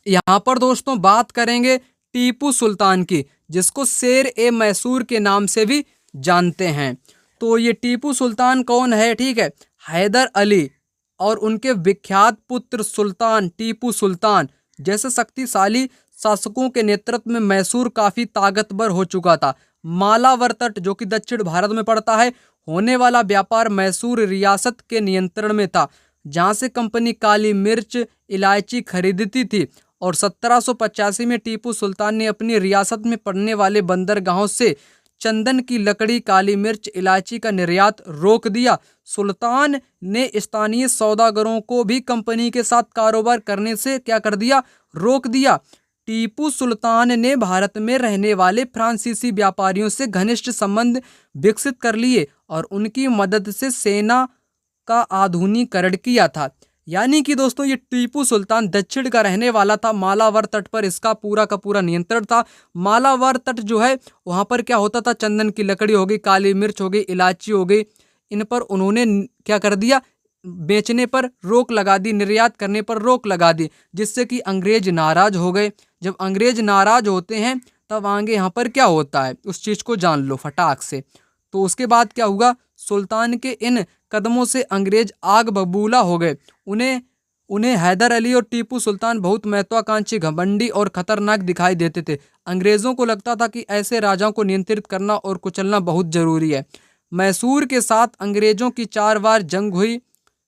यहाँ पर दोस्तों बात करेंगे टीपू सुल्तान की, जिसको शेर ए मैसूर के नाम से भी जानते हैं। तो ये टीपू सुल्तान कौन है, ठीक है, हैदर अली और उनके विख्यात पुत्र सुल्तान टीपू सुल्तान जैसे शक्तिशाली शासकों के नेतृत्व में मैसूर काफी ताकतवर हो चुका था। मालावर तट जो कि दक्षिण भारत में पड़ता है, होने वाला व्यापार मैसूर रियासत के नियंत्रण में था, जहां से कंपनी काली मिर्च, इलायची खरीदती थी। और 1785 में टीपू सुल्तान ने अपनी रियासत में पड़ने वाले बंदरगाहों से चंदन की लकड़ी, काली मिर्च, इलायची का निर्यात रोक दिया। सुल्तान ने स्थानीय सौदागरों को भी कंपनी के साथ कारोबार करने से क्या कर दिया, रोक दिया। टीपू सुल्तान ने भारत में रहने वाले फ्रांसीसी व्यापारियों से घनिष्ठ संबंध विकसित कर लिए और उनकी मदद से सेना का आधुनिकीकरण किया था। यानी कि दोस्तों ये टीपू सुल्तान दक्षिण का रहने वाला था। मालाबार तट पर इसका पूरा का पूरा नियंत्रण था। मालाबार तट जो है वहाँ पर क्या होता था, चंदन की लकड़ी हो गई, काली मिर्च हो गई, इलायची हो गई, इन पर उन्होंने क्या कर दिया, बेचने पर रोक लगा दी, निर्यात करने पर रोक लगा दी, जिससे कि अंग्रेज नाराज हो गए। जब अंग्रेज नाराज होते हैं तब आगे यहाँ पर क्या होता है उस चीज़ को जान लो फटाक से। तो उसके बाद क्या हुआ, सुल्तान के इन कदमों से अंग्रेज आग बबूला हो गए। उन्हें उन्हें हैदर अली और टीपू सुल्तान बहुत महत्वाकांक्षी, घमंडी और खतरनाक दिखाई देते थे। अंग्रेजों को लगता था कि ऐसे राजाओं को नियंत्रित करना और कुचलना बहुत जरूरी है। मैसूर के साथ अंग्रेजों की 4 बार जंग हुई।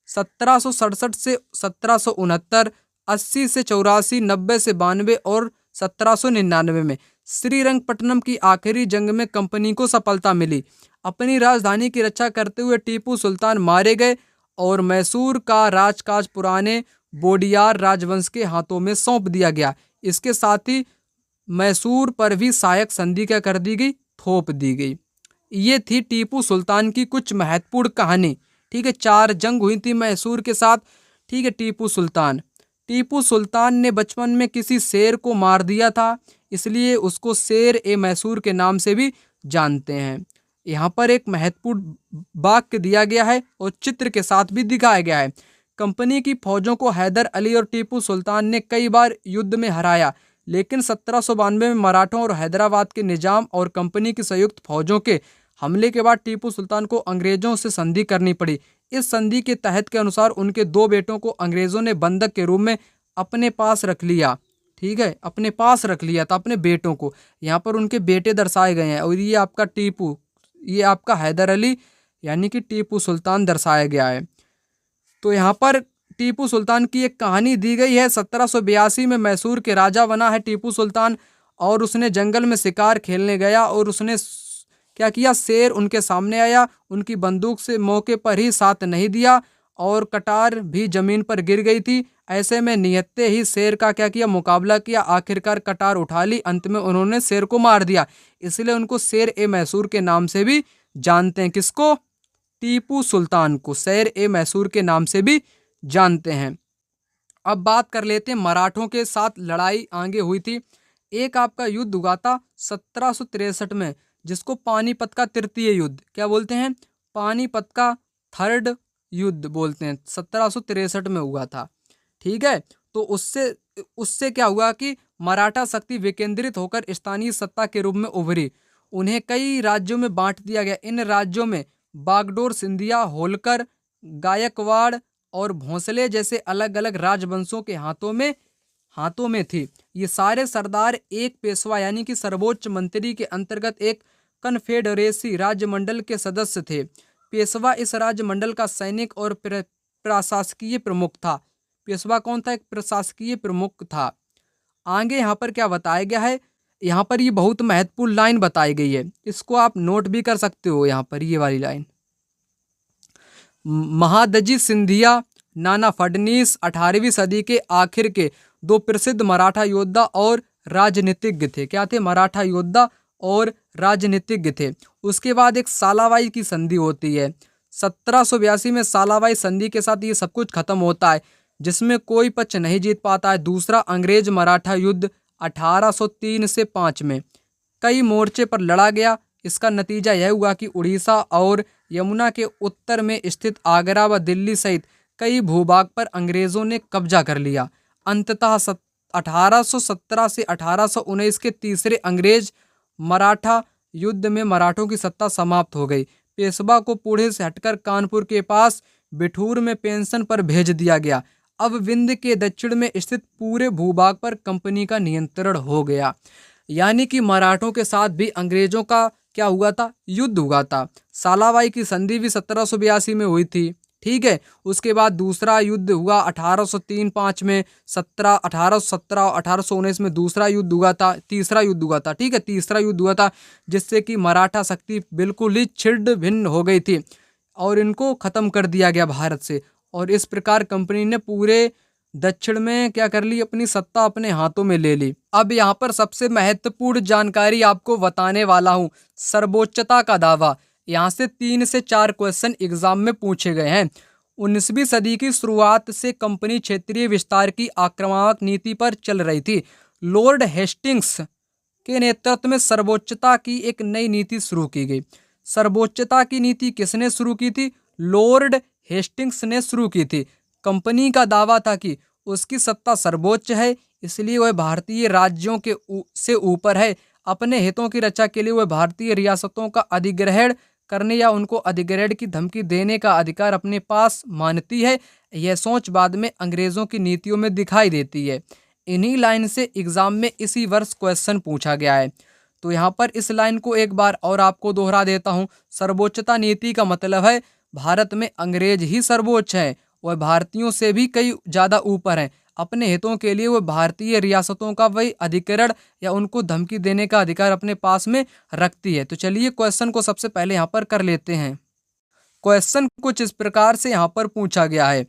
1767 से 1769, 80 से 84, 90 से 92 और 1799 में श्रीरंगपट्टनम की आखिरी जंग में कंपनी को सफलता मिली। अपनी राजधानी की रक्षा करते हुए टीपू सुल्तान मारे गए और मैसूर का राजकाज पुराने बोडियार राजवंश के हाथों में सौंप दिया गया। इसके साथ ही मैसूर पर भी सहायक संधि क्या कर दी गई, थोप दी गई। ये थी टीपू सुल्तान की कुछ महत्वपूर्ण कहानी। ठीक है, 4 जंग हुई थी मैसूर के साथ। ठीक है, टीपू सुल्तान ने बचपन में किसी शेर को मार दिया था, इसलिए उसको शेर ए मैसूर के नाम से भी जानते हैं। यहाँ पर एक महत्वपूर्ण वाक्य दिया गया है और चित्र के साथ भी दिखाया गया है। कंपनी की फौजों को हैदर अली और टीपू सुल्तान ने कई बार युद्ध में हराया, लेकिन 1792 में मराठों और हैदराबाद के निजाम और कंपनी की संयुक्त फौजों के हमले के बाद टीपू सुल्तान को अंग्रेजों से संधि करनी पड़ी। इस संधि के तहत के अनुसार उनके 2 बेटों को अंग्रेजों ने बंधक के रूप में अपने पास रख लिया। ठीक है, अपने पास रख लिया था अपने बेटों को। यहाँ पर उनके बेटे दर्शाए गए हैं और ये आपका टीपू, ये आपका हैदर अली यानी कि टीपू सुल्तान दर्शाया गया है। तो यहाँ पर टीपू सुल्तान की एक कहानी दी गई है। 1782 में मैसूर के राजा बना है टीपू सुल्तान और उसने जंगल में शिकार खेलने गया और उसने क्या किया, शेर उनके सामने आया, उनकी बंदूक से मौके पर ही साथ नहीं दिया और कटार भी जमीन पर गिर गई थी। ऐसे में निहत्ते ही शेर का क्या किया, मुकाबला किया, आखिरकार कटार उठा ली, अंत में उन्होंने शेर को मार दिया। इसलिए उनको शेर ए मैसूर के नाम से भी जानते हैं। किसको? टीपू सुल्तान को शेर ए मैसूर के नाम से भी जानते हैं। अब बात कर लेते हैं मराठों के साथ लड़ाई आगे हुई थी। एक आपका युद्ध हुआ था 1763 में, जिसको पानीपत का तृतीय युद्ध क्या बोलते हैं, पानीपत का 3rd युद्ध बोलते हैं, 1763 में हुआ था। ठीक है, तो उससे क्या हुआ कि मराठा शक्ति विकेंद्रित होकर स्थानीय सत्ता के रूप में उभरी। उन्हें कई राज्यों में बांट दिया गया। इन राज्यों में बागडोर, सिंधिया, होलकर, गायकवाड़ और भोंसले जैसे अलग अलग राजवंशों के हाथों में थी। ये सारे सरदार एक पेशवा यानी कि सर्वोच्च मंत्री के अंतर्गत एक कन्फेडरेसी राज्यमंडल के सदस्य थे। पेशवा इस राज्यमंडल का सैनिक और प्रशासकीय प्रमुख था। पेशवा कौन था? एक प्रशासकीय प्रमुख था। आगे यहाँ पर क्या बताया गया है, यहाँ पर ये बहुत महत्वपूर्ण लाइन बताई गई है, इसको आप नोट भी कर सकते हो। यहाँ पर ये वाली लाइन, महादजी सिंधिया, नाना फडनीस 18वीं सदी के आखिर के 2 प्रसिद्ध मराठा योद्धा और राजनीतिज्ञ थे। क्या थे? मराठा योद्धा और राजनीतिज्ञ थे। उसके बाद एक सालाबाई की संधि होती है 1782 में। सालाबाई संधि के साथ ये सब कुछ खत्म होता है, जिसमें कोई पक्ष नहीं जीत पाता है। दूसरा अंग्रेज मराठा युद्ध 1803 से 5 में कई मोर्चे पर लड़ा गया। इसका नतीजा यह हुआ कि उड़ीसा और यमुना के उत्तर में स्थित आगरा व दिल्ली सहित कई भूभाग पर अंग्रेजों ने कब्जा कर लिया। अंततः 1817 से 1819 के तीसरे अंग्रेज मराठा युद्ध में मराठों की सत्ता समाप्त हो गई। पेशवा को पुणे से हटकर कानपुर के पास बिठूर में पेंशन पर भेज दिया गया। अब विंध्य के दक्षिण में स्थित पूरे भूभाग पर कंपनी का नियंत्रण हो गया। यानी कि मराठों के साथ भी अंग्रेजों का क्या हुआ था? युद्ध हुआ था। सालाबाई की संधि भी 1782 में हुई थी। ठीक है, उसके बाद दूसरा युद्ध हुआ 1803-5 में, 1817 और 1819 में दूसरा युद्ध हुआ था, तीसरा युद्ध हुआ था। ठीक है, तीसरा युद्ध हुआ था, जिससे कि मराठा शक्ति बिल्कुल ही छिन्न भिन्न हो गई थी और इनको खत्म कर दिया गया भारत से। और इस प्रकार कंपनी ने पूरे दक्षिण में क्या कर ली? अपनी सत्ता अपने हाथों में ले ली। अब यहाँ पर सबसे महत्वपूर्ण जानकारी आपको बताने वाला हूँ, सर्वोच्चता का दावा। यहाँ से 3 से 4 क्वेश्चन एग्जाम में पूछे गए हैं। 19वीं सदी की शुरुआत से कंपनी क्षेत्रीय विस्तार की आक्रामक नीति पर चल रही थी। लॉर्ड हेस्टिंग्स के नेतृत्व में सर्वोच्चता की एक नई नीति शुरू की गई। सर्वोच्चता की नीति किसने शुरू की थी? लॉर्ड हेस्टिंग्स ने शुरू की थी। कंपनी का दावा था कि उसकी सत्ता सर्वोच्च है, इसलिए वह भारतीय राज्यों के से ऊपर है। अपने हितों की रक्षा के लिए वह भारतीय रियासतों का अधिग्रहण करने या उनको अधिग्रहण की धमकी देने का अधिकार अपने पास मानती है। यह सोच बाद में अंग्रेजों की नीतियों में दिखाई देती है। इन्हीं लाइन से एग्जाम में इसी वर्ष क्वेश्चन पूछा गया है। तो यहाँ पर इस लाइन को एक बार और आपको दोहरा देता हूँ। सर्वोच्चता नीति का मतलब है भारत में अंग्रेज ही सर्वोच्च है, वह भारतीयों से भी कई ज़्यादा ऊपर हैं। अपने हितों के लिए वह भारतीय रियासतों का वही अधिकरण या उनको धमकी देने का अधिकार अपने पास में रखती है। तो चलिए क्वेश्चन को सबसे पहले यहाँ पर कर लेते हैं। क्वेश्चन कुछ इस प्रकार से यहाँ पर पूछा गया है।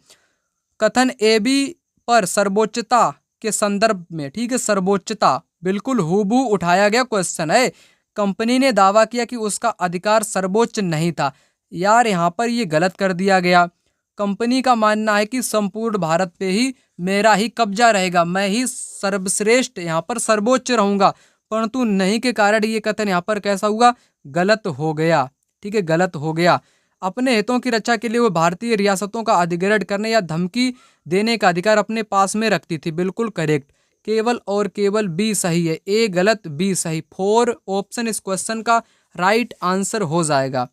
कथन ए बी पर सर्वोच्चता के संदर्भ में, ठीक है, सर्वोच्चता बिल्कुल हूबहू उठाया गया क्वेश्चन है। कंपनी ने दावा किया कि उसका अधिकार सर्वोच्च नहीं था। यार यहाँ पर ये गलत कर दिया गया। कंपनी का मानना है कि संपूर्ण भारत पे ही मेरा ही कब्जा रहेगा, मैं ही सर्वश्रेष्ठ यहाँ पर सर्वोच्च रहूंगा, परंतु नहीं के कारण ये कथन यहाँ पर कैसा हुआ? गलत हो गया। ठीक है, गलत हो गया। अपने हितों की रक्षा के लिए वो भारतीय रियासतों का अधिग्रहण करने या धमकी देने का अधिकार अपने पास में रखती थी। बिल्कुल करेक्ट, केवल और केवल बी सही है, ए गलत बी सही। 4 ऑप्शन इस क्वेश्चन का राइट आंसर हो जाएगा।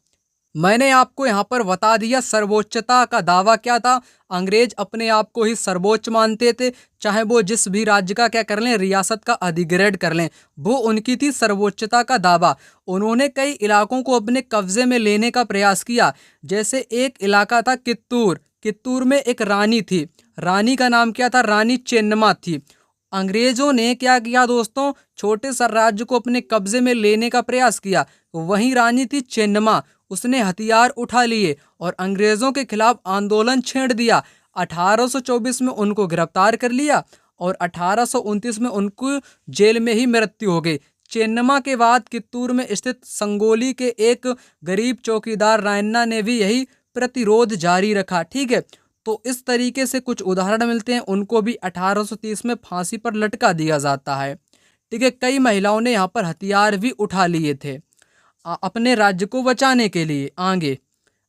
मैंने आपको यहाँ पर बता दिया सर्वोच्चता का दावा क्या था। अंग्रेज अपने आप को ही सर्वोच्च मानते थे, चाहे वो जिस भी राज्य का क्या कर लें, रियासत का अधिग्रहण कर लें, वो उनकी थी सर्वोच्चता का दावा। उन्होंने कई इलाकों को अपने कब्जे में लेने का प्रयास किया। जैसे एक इलाका था कित्तूर। कित्तूर में एक रानी थी, रानी का नाम क्या था? रानी चेन्नम्मा थी। अंग्रेजों ने क्या किया दोस्तों? छोटे सा राज्य को अपने कब्जे में लेने का प्रयास किया। वही रानी थी चेन्नम्मा, उसने हथियार उठा लिए और अंग्रेजों के खिलाफ आंदोलन छेड़ दिया। 1824 में उनको गिरफ्तार कर लिया और 1829 में उनको जेल में ही मृत्यु हो गई। चेन्नम्मा के बाद कित्तूर में स्थित संगोली के एक गरीब चौकीदार रायन्ना ने भी यही प्रतिरोध जारी रखा। ठीक है, तो इस तरीके से कुछ उदाहरण मिलते हैं। उनको भी 1830 में फांसी पर लटका दिया जाता है। ठीक है, कई महिलाओं ने यहाँ पर हथियार भी उठा लिए थे अपने राज्य को बचाने के लिए। आगे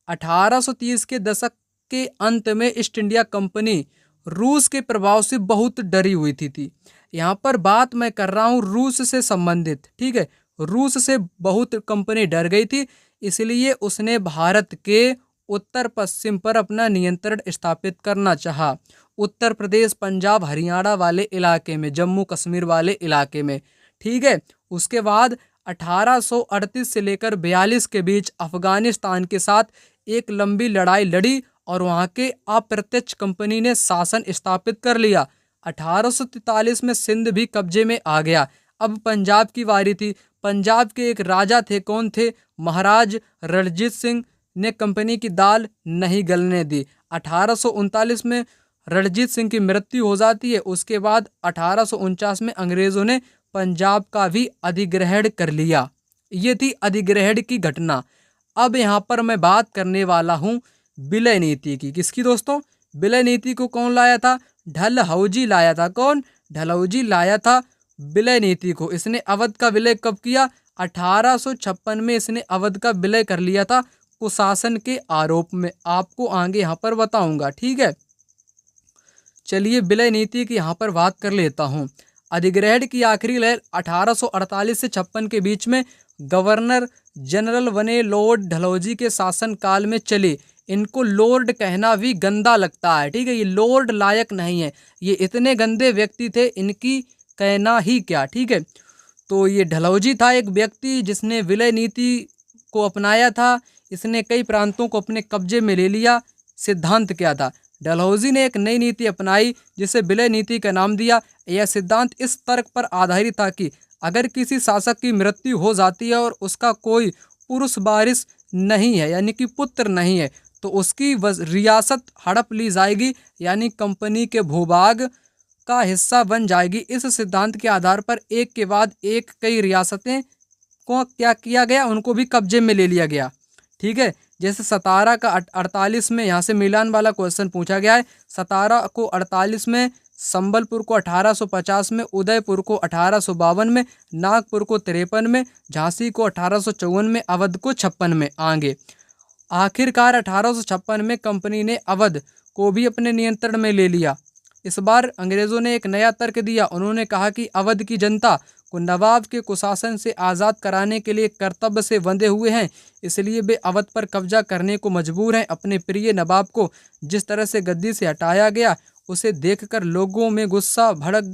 1830 के दशक के अंत में ईस्ट इंडिया कंपनी रूस के प्रभाव से बहुत डरी हुई थी। यहाँ पर बात मैं कर रहा हूँ रूस से संबंधित। ठीक है, रूस से बहुत कंपनी डर गई थी, इसलिए उसने भारत के उत्तर पश्चिम पर अपना नियंत्रण स्थापित करना चाहा। उत्तर प्रदेश, पंजाब, हरियाणा वाले इलाके में, जम्मू कश्मीर वाले इलाके में। ठीक है, उसके बाद 1838 से लेकर 42 के बीच अफगानिस्तान के साथ एक लंबी लड़ाई लड़ी और वहां के अप्रत्यक्ष कंपनी ने शासन स्थापित कर लिया। 1843 में सिंध भी कब्जे में आ गया। अब पंजाब की बारी थी। पंजाब के एक राजा थे, कौन थे? महाराज रणजीत सिंह ने कंपनी की दाल नहीं गलने दी। 1839 में रणजीत सिंह की मृत्यु हो जाती है। उसके बाद 1849 में अंग्रेजों ने पंजाब का भी अधिग्रहण कर लिया। ये थी अधिग्रहण की घटना। अब यहाँ पर मैं बात करने वाला हूँ विलय नीति की। किसकी दोस्तों? विलय नीति को कौन लाया था? डलहौजी लाया था। कौन? डलहौजी लाया था विलय नीति को। इसने अवध का विलय कब किया? 1856 में इसने अवध का विलय कर लिया था कुशासन के आरोप में। आपको आगे यहाँ पर बताऊंगा। ठीक है, चलिए विलय नीति की यहाँ पर बात कर लेता हूँ। अधिग्रहण की आखिरी लहर 1848 से 56 के बीच में गवर्नर जनरल बने लॉर्ड डलहौजी के शासन काल में चली। इनको लॉर्ड कहना भी गंदा लगता है। ठीक है, ये लॉर्ड लायक नहीं है, ये इतने गंदे व्यक्ति थे, इनकी कहना ही क्या। ठीक है, तो ये डलहौजी था एक व्यक्ति जिसने विलय नीति को अपनाया था। इसने कई प्रांतों को अपने कब्जे में ले लिया। सिद्धांत क्या था? डलहौजी ने एक नई नीति अपनाई जिसे विलय नीति का नाम दिया। यह सिद्धांत इस तर्क पर आधारित था कि अगर किसी शासक की मृत्यु हो जाती है और उसका कोई पुरुष वारिस नहीं है, यानी कि पुत्र नहीं है, तो उसकी रियासत हड़प ली जाएगी, यानी कंपनी के भूभाग का हिस्सा बन जाएगी। इस सिद्धांत के आधार पर एक के बाद एक कई रियासतें को क्या किया गया? उनको भी कब्जे में ले लिया गया। ठीक है, जैसे 17 का 48 में यहाँ से मिलान वाला क्वेश्चन पूछा गया है। 17 को 48 में, संबलपुर को 1850 में, उदयपुर को 1852 में, नागपुर को 53 में, झांसी को 1854 में, अवध को 56 में। आगे आखिरकार 1856 में कंपनी ने अवध को भी अपने नियंत्रण में ले लिया। इस बार अंग्रेजों ने एक नया तर्क दिया। उन्होंने कहा कि अवध की जनता को नवाब के कुशासन से आज़ाद कराने के लिए कर्तव्य से बंधे हुए हैं, इसलिए वे अवध पर कब्जा करने को मजबूर हैं। अपने प्रिय नवाब को जिस तरह से गद्दी से हटाया गया, उसे देखकर लोगों में गुस्सा भड़क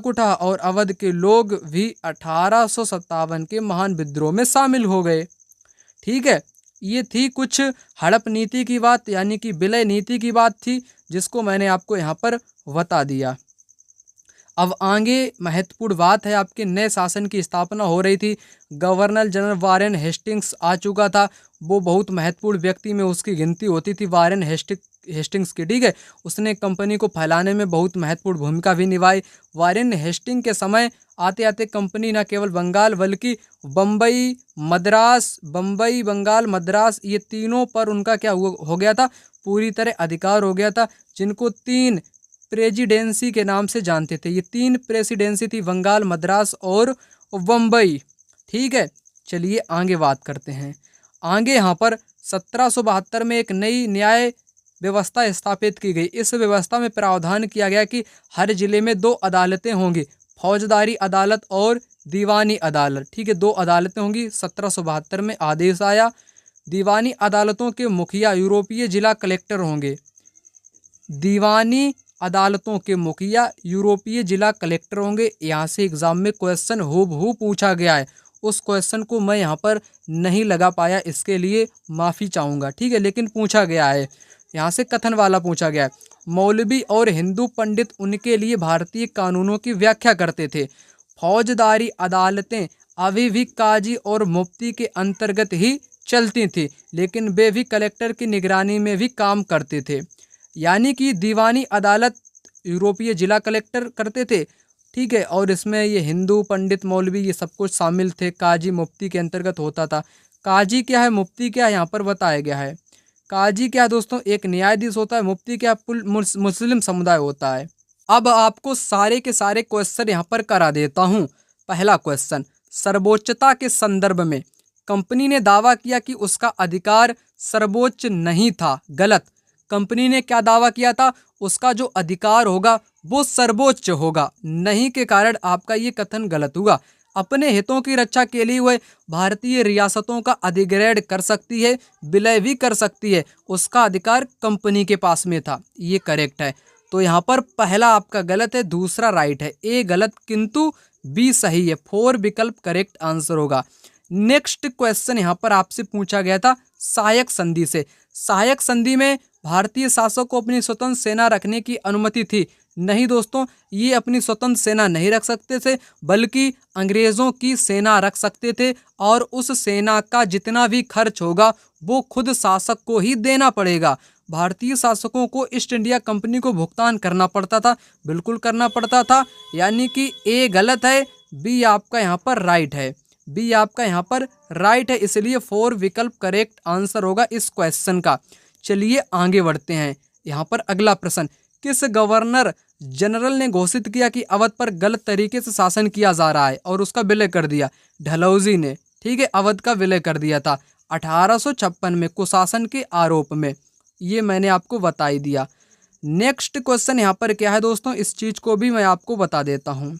उठा और अवध के लोग भी 1857 के महान विद्रोह में शामिल हो गए। ठीक है, ये थी कुछ हड़प नीति की बात, यानी कि विलय नीति की बात थी, जिसको मैंने आपको यहाँ पर बता दिया। अब आगे महत्वपूर्ण बात है, आपके नए शासन की स्थापना हो रही थी। गवर्नर जनरल वारेन हेस्टिंग्स आ चुका था। वो बहुत महत्वपूर्ण व्यक्ति में उसकी गिनती होती थी, वारेन हेस्टिंग्स की। ठीक है, उसने कंपनी को फैलाने में बहुत महत्वपूर्ण भूमिका भी निभाई। वारेन हेस्टिंग के समय आते आते कंपनी न केवल बंगाल बल्कि बम्बई, बंगाल, मद्रास, ये तीनों पर उनका क्या हो गया था, पूरी तरह अधिकार हो गया था, जिनको 3 प्रेसिडेंसी के नाम से जानते थे। ये 3 प्रेसिडेंसी थी, बंगाल, मद्रास और बम्बई। ठीक है, चलिए आगे बात करते हैं। आगे यहाँ पर 1772 में एक नई न्याय व्यवस्था स्थापित की गई। इस व्यवस्था में प्रावधान किया गया कि हर जिले में 2 अदालतें होंगी, फौजदारी अदालत और दीवानी अदालत। ठीक है, 2 अदालतें होंगी। 1772 में आदेश आया। दीवानी अदालतों के मुखिया यूरोपीय जिला कलेक्टर होंगे। दीवानी अदालतों के मुखिया यूरोपीय जिला कलेक्टर होंगे। यहाँ से एग्जाम में क्वेश्चन हूबहू पूछा गया है। उस क्वेश्चन को मैं यहाँ पर नहीं लगा पाया, इसके लिए माफ़ी चाहूँगा। ठीक है, लेकिन पूछा गया है, यहाँ से कथन वाला पूछा गया है। मौलवी और हिंदू पंडित उनके लिए भारतीय कानूनों की व्याख्या करते थे। फौजदारी अदालतें अभी भी काजी और मुफ्ती के अंतर्गत ही चलती थी, लेकिन वे भी कलेक्टर की निगरानी में भी काम करते थे। यानी कि दीवानी अदालत यूरोपीय जिला कलेक्टर करते थे। ठीक है, और इसमें ये हिंदू पंडित मौलवी ये सब कुछ शामिल थे। काजी मुफ्ती के अंतर्गत होता था। काजी क्या है, मुफ्ती क्या है, यहाँ पर बताया गया है। काजी क्या है दोस्तों, एक न्यायाधीश होता है। मुफ्ती क्या, मुस्लिम समुदाय होता है। अब आपको सारे के सारे क्वेश्चन यहाँ पर करा देता हूँ। पहला क्वेश्चन, सर्वोच्चता के संदर्भ में कंपनी ने दावा किया कि उसका अधिकार सर्वोच्च नहीं था। गलत। कंपनी ने क्या दावा किया था, उसका जो अधिकार होगा वो सर्वोच्च होगा। नहीं के कारण आपका ये कथन गलत हुआ। अपने हितों की रक्षा के लिए वह भारतीय रियासतों का अधिग्रहण कर सकती है, विलय भी कर सकती है। उसका अधिकार कंपनी के पास में था। ये करेक्ट है। तो यहाँ पर पहला आपका गलत है, दूसरा राइट है। ए गलत किंतु बी सही है। 4 विकल्प करेक्ट आंसर होगा। नेक्स्ट क्वेश्चन यहाँ पर आपसे पूछा गया था सहायक संधि से। सहायक संधि में भारतीय शासक को अपनी स्वतंत्र सेना रखने की अनुमति थी। नहीं दोस्तों, ये अपनी स्वतंत्र सेना नहीं रख सकते थे, बल्कि अंग्रेज़ों की सेना रख सकते थे, और उस सेना का जितना भी खर्च होगा वो खुद शासक को ही देना पड़ेगा। भारतीय शासकों को ईस्ट इंडिया कंपनी को भुगतान करना पड़ता था, बिल्कुल करना पड़ता था। यानी कि ए गलत है, बी आपका यहाँ पर राइट है। बी आपका यहाँ पर राइट है, इसलिए 4 विकल्प करेक्ट आंसर होगा इस क्वेश्चन का। चलिए आगे बढ़ते हैं। यहाँ पर अगला प्रश्न, किस गवर्नर जनरल ने घोषित किया कि अवध पर गलत तरीके से शासन किया जा रहा है और उसका विलय कर दिया? डलहौजी ने। ठीक है, अवध का विलय कर दिया था 1856 में कुशासन के आरोप में। ये मैंने आपको बता ही दिया। नेक्स्ट क्वेश्चन यहाँ पर क्या है दोस्तों, इस चीज़ को भी मैं आपको बता देता हूँ।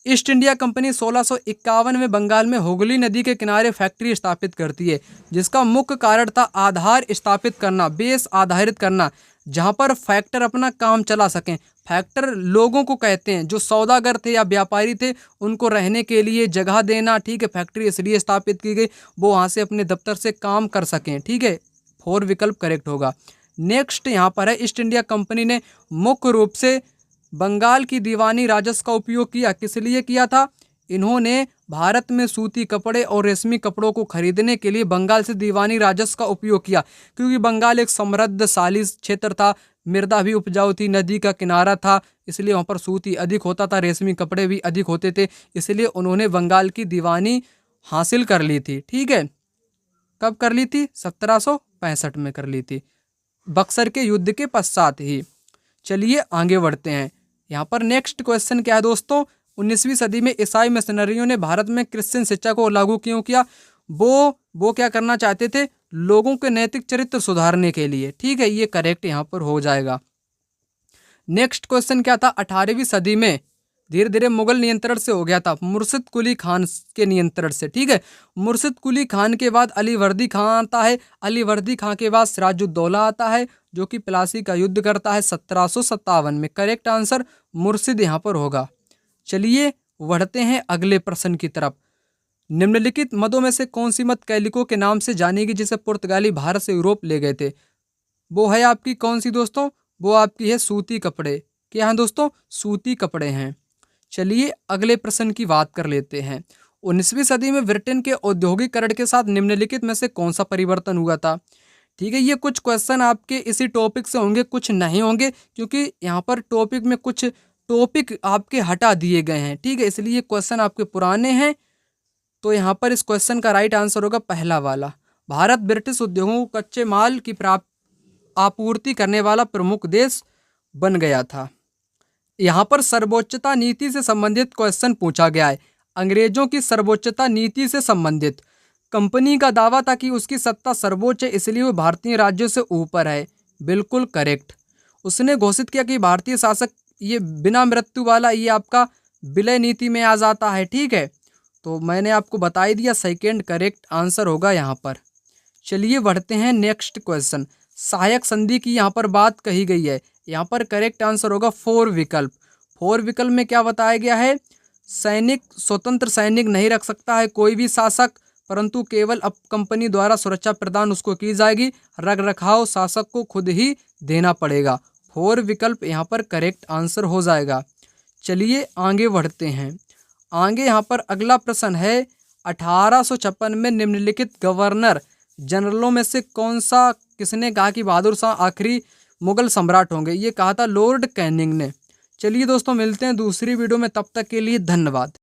ईस्ट इंडिया कंपनी 1651 में बंगाल में हुगली नदी के किनारे फैक्ट्री स्थापित करती है, जिसका मुख्य कारण था आधार स्थापित करना, बेस आधारित करना, जहां पर फैक्टर अपना काम चला सकें। फैक्टर लोगों को कहते हैं जो सौदागर थे या व्यापारी थे, उनको रहने के लिए जगह देना। ठीक है, फैक्ट्री इसलिए स्थापित की गई वो वहाँ से अपने दफ्तर से काम कर सकें। ठीक है, 4 विकल्प करेक्ट होगा। नेक्स्ट यहाँ पर है, ईस्ट इंडिया कंपनी ने मुख्य रूप से बंगाल की दीवानी राजस्व का उपयोग किया। किस लिए किया था? इन्होंने भारत में सूती कपड़े और रेशमी कपड़ों को खरीदने के लिए बंगाल से दीवानी राजस्व का उपयोग किया, क्योंकि बंगाल एक समृद्धशाली क्षेत्र था, मृदा भी उपजाऊ थी, नदी का किनारा था, इसलिए वहाँ पर सूती अधिक होता था, रेशमी कपड़े भी अधिक होते थे, इसलिए उन्होंने बंगाल की दीवानी हासिल कर ली थी। ठीक है, कब कर ली थी? 1765 में कर ली थी, बक्सर के युद्ध के पश्चात ही। चलिए आगे बढ़ते हैं। यहाँ पर नेक्स्ट क्वेश्चन क्या है दोस्तों? 19वीं सदी में ईसाई मिशनरियों ने भारत में क्रिश्चियन शिक्षा को लागू क्यों किया? वो क्या करना चाहते थे? लोगों के नैतिक चरित्र सुधारने के लिए। ठीक है, ये करेक्ट यहाँ पर हो जाएगा। नेक्स्ट क्वेश्चन क्या था? 18वीं सदी में धीरे धीरे मुगल नियंत्रण से हो गया था मुर्शिद कुली खान के नियंत्रण से। ठीक है, मुर्शिद कुली खान के बाद अलीवर्दी खान आता है, अलीवर्दी खान के बाद सिराजुद्दौला आता है जो कि प्लासी का युद्ध करता है 1757 में। करेक्ट आंसर मुर्शिद यहाँ पर होगा। चलिए बढ़ते हैं अगले प्रश्न की तरफ। निम्नलिखित मदों में से कौन सी मद कैलिको के नाम से जानी गई जिसे पुर्तगाली भारत से यूरोप ले गए थे? वो है आपकी कौन सी दोस्तों? वो आपकी है सूती कपड़े। क्या है दोस्तों? सूती कपड़े हैं। चलिए अगले प्रश्न की बात कर लेते हैं। 19वीं सदी में ब्रिटेन के औद्योगिकरण के साथ निम्नलिखित में से कौन सा परिवर्तन हुआ था? ठीक है, ये कुछ क्वेश्चन आपके इसी टॉपिक से होंगे, कुछ नहीं होंगे, क्योंकि यहाँ पर टॉपिक में कुछ टॉपिक आपके हटा दिए गए हैं। ठीक है, इसलिए क्वेश्चन आपके पुराने हैं। तो यहाँ पर इस क्वेश्चन का राइट आंसर होगा पहला वाला। भारत ब्रिटिश उद्योगों को कच्चे माल की आपूर्ति करने वाला प्रमुख देश बन गया था। यहाँ पर सर्वोच्चता नीति से संबंधित क्वेश्चन पूछा गया है। अंग्रेजों की सर्वोच्चता नीति से संबंधित कंपनी का दावा था कि उसकी सत्ता सर्वोच्च है, इसलिए वो भारतीय राज्यों से ऊपर है। बिल्कुल करेक्ट। उसने घोषित किया कि भारतीय शासक ये बिना मृत्यु वाला, ये आपका विलय नीति में आ जाता है। ठीक है, तो मैंने आपको बता ही दिया, सेकेंड करेक्ट आंसर होगा यहाँ पर। चलिए बढ़ते हैं नेक्स्ट क्वेश्चन। सहायक संधि की यहाँ पर बात कही गई है। यहाँ पर करेक्ट आंसर होगा 4 विकल्प। 4 विकल्प में क्या बताया गया है? सैनिक, स्वतंत्र सैनिक नहीं रख सकता है कोई भी शासक, परंतु केवल अब कंपनी द्वारा सुरक्षा प्रदान उसको की जाएगी। रख रखाव शासक को खुद ही देना पड़ेगा। 4 विकल्प यहाँ पर करेक्ट आंसर हो जाएगा। चलिए आगे बढ़ते हैं। आगे यहाँ पर अगला प्रश्न है, 1856 में निम्नलिखित गवर्नर जनरलों में से कौन सा, किसने कहा कि बहादुर शाह आखिरी मुगल सम्राट होंगे? ये कहा था लॉर्ड कैनिंग ने। चलिए दोस्तों मिलते हैं दूसरी वीडियो में, तब तक के लिए धन्यवाद।